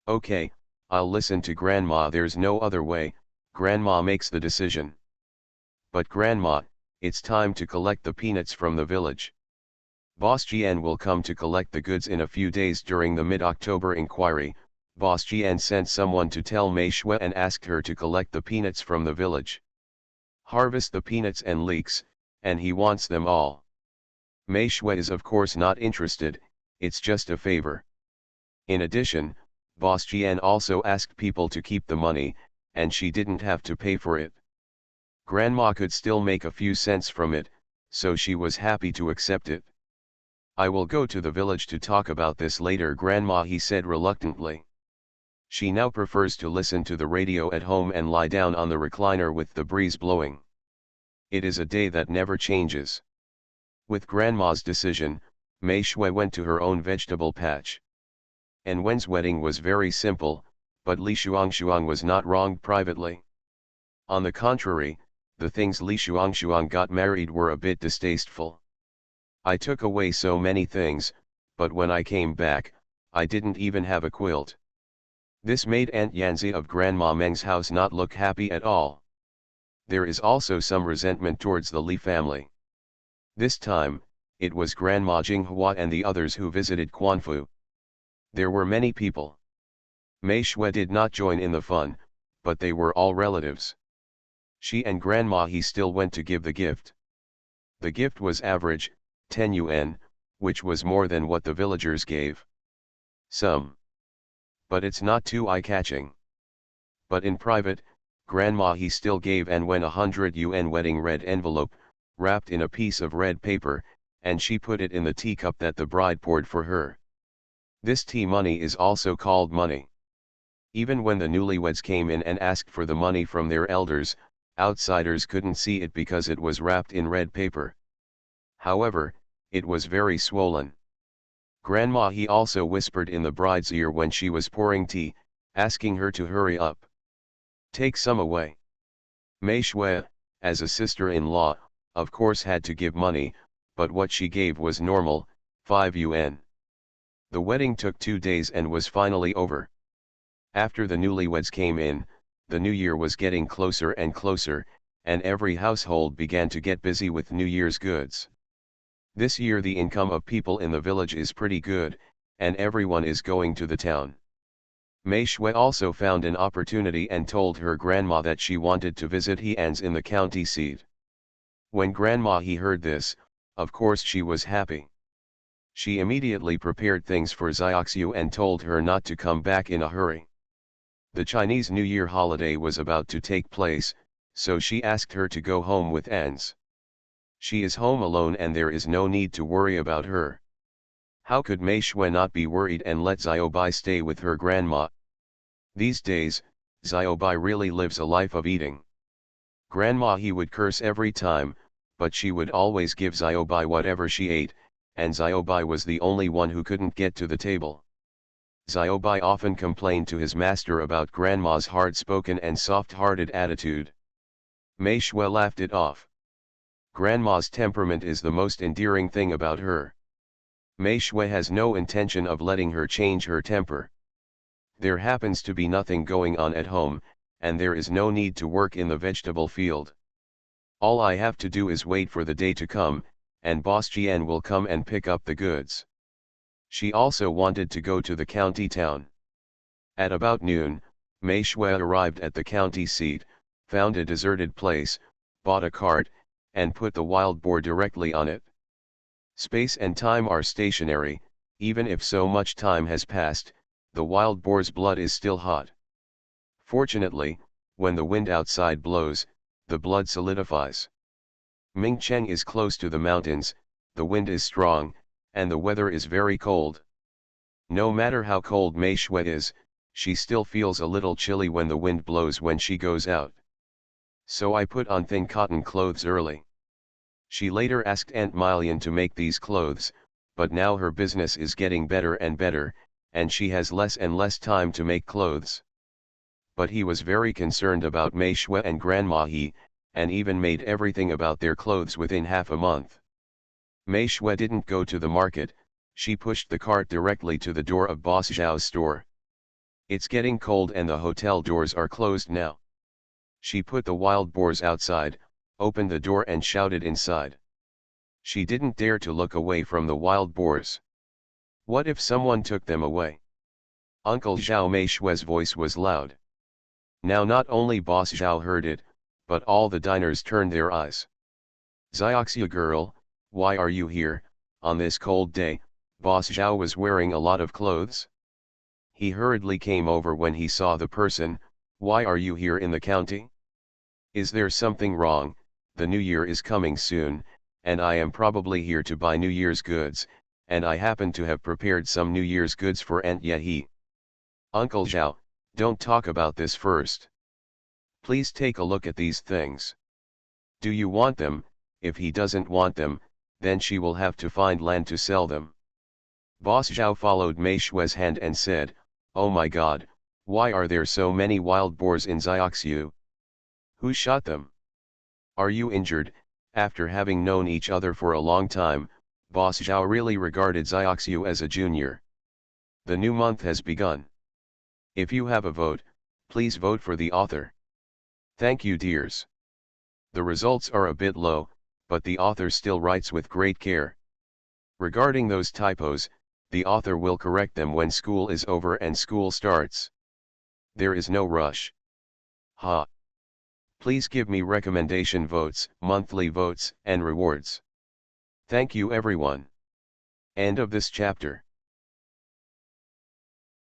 Okay, I'll listen to Grandma. There's no other way. Grandma makes the decision. But Grandma, it's time to collect the peanuts from the village. Boss Jian will come to collect the goods in a few days. During the mid-October inquiry, Boss Jian sent someone to tell Mei Shui and asked her to collect the peanuts from the village. Harvest the peanuts and leeks, and he wants them all. Mei Shui is of course not interested, it's just a favor. In addition, Boss Jian also asked people to keep the money, and she didn't have to pay for it. Grandma could still make a few cents from it, so she was happy to accept it. I will go to the village to talk about this later. Grandma he said reluctantly. She now prefers to listen to the radio at home and lie down on the recliner with the breeze blowing. It is a day that never changes. With Grandma's decision, Mei Shui went to her own vegetable patch. And Wen's wedding was very simple, but Li Shuang was not wronged privately. On the contrary, the things Li Shuang got married were a bit distasteful. I took away so many things, but when I came back, I didn't even have a quilt. This made Aunt Yanzi of Grandma Meng's house not look happy at all. There is also some resentment towards the Li family. This time, it was Grandma Jinghua and the others who visited Quanfu. There were many people. Mei Shui did not join in the fun, but they were all relatives. She and Grandma he still went to give the gift. The gift was average, 10 yuan, which was more than what the villagers gave. But it's not too eye-catching. But in private, Grandma he still gave An Wen 100 yuan wedding red envelope, wrapped in a piece of red paper, and she put it in the teacup that the bride poured for her. This tea money is also called money. Even when the newlyweds came in and asked for the money from their elders, outsiders couldn't see it because it was wrapped in red paper. However, it was very swollen. Grandma he also whispered in the bride's ear when she was pouring tea, asking her to hurry up. Take some away. Mei Shui, as a sister-in-law, of course had to give money, but what she gave was normal, 5 yuan. The wedding took 2 days and was finally over. After the newlyweds came in, the new year was getting closer and closer, and every household began to get busy with New Year's goods. This year the income of people in the village is pretty good, and everyone is going to the town. Mei Shui also found an opportunity and told her grandma that she wanted to visit Heans in the county seat. When Grandma he heard this, of course she was happy. She immediately prepared things for Xiaoxiu and told her not to come back in a hurry. The Chinese New Year holiday was about to take place, so she asked her to go home with Ans. She is home alone and there is no need to worry about her. How could Mei Shui not be worried and let Xiaobai stay with her grandma? These days, Xiaobai really lives a life of eating. Grandma he would curse every time, but she would always give Xiaobai whatever she ate, and Xiaobai was the only one who couldn't get to the table. Xiaobai often complained to his master about Grandma's hard-spoken and soft-hearted attitude. Mei Shui laughed it off. Grandma's temperament is the most endearing thing about her. Mei Shui has no intention of letting her change her temper. There happens to be nothing going on at home, and there is no need to work in the vegetable field. All I have to do is wait for the day to come, and Boss Jian will come and pick up the goods. She also wanted to go to the county town. At about noon, Mei Shui arrived at the county seat, found a deserted place, bought a cart, and put the wild boar directly on it. Space and time are stationary, even if so much time has passed, the wild boar's blood is still hot. Fortunately, when the wind outside blows, the blood solidifies. Mingcheng is close to the mountains, the wind is strong, and the weather is very cold. No matter how cold Mei Shui is, she still feels a little chilly when the wind blows when she goes out. So I put on thin cotton clothes early. She later asked Aunt Milian to make these clothes, but now her business is getting better and better, and she has less and less time to make clothes. But he was very concerned about Mei Shui and Grandma He, and even made everything about their clothes within half a month. Mei Shui didn't go to the market, she pushed the cart directly to the door of Boss Zhao's store. It's getting cold and the hotel doors are closed now. She put the wild boars outside, opened the door and shouted inside. She didn't dare to look away from the wild boars. What if someone took them away? Uncle Zhao Mei Shui's voice was loud. Now not only Boss Zhao heard it, but all the diners turned their eyes. Xiaoxia girl, why are you here? On this cold day, Boss Zhao was wearing a lot of clothes. He hurriedly came over when he saw the person. Why are you here in the county? Is there something wrong? The new year is coming soon, and I am probably here to buy New Year's goods, and I happen to have prepared some New Year's goods for Aunt Yehi. Uncle Zhao, don't talk about this first. Please take a look at these things. Do you want them? If he doesn't want them, then she will have to find land to sell them. Boss Zhao followed Mei Shui's hand and said, oh my god, why are there so many wild boars in Xiaoxiu? Who shot them? Are you injured? After having known each other for a long time, Boss Zhao really regarded Xiaoxiu as a junior. The new month has begun. If you have a vote, please vote for the author. Thank you dears. The results are a bit low, but the author still writes with great care. Regarding those typos, the author will correct them when school is over and school starts. There is no rush. Ha! Please give me recommendation votes, monthly votes, and rewards. Thank you everyone. End of this chapter.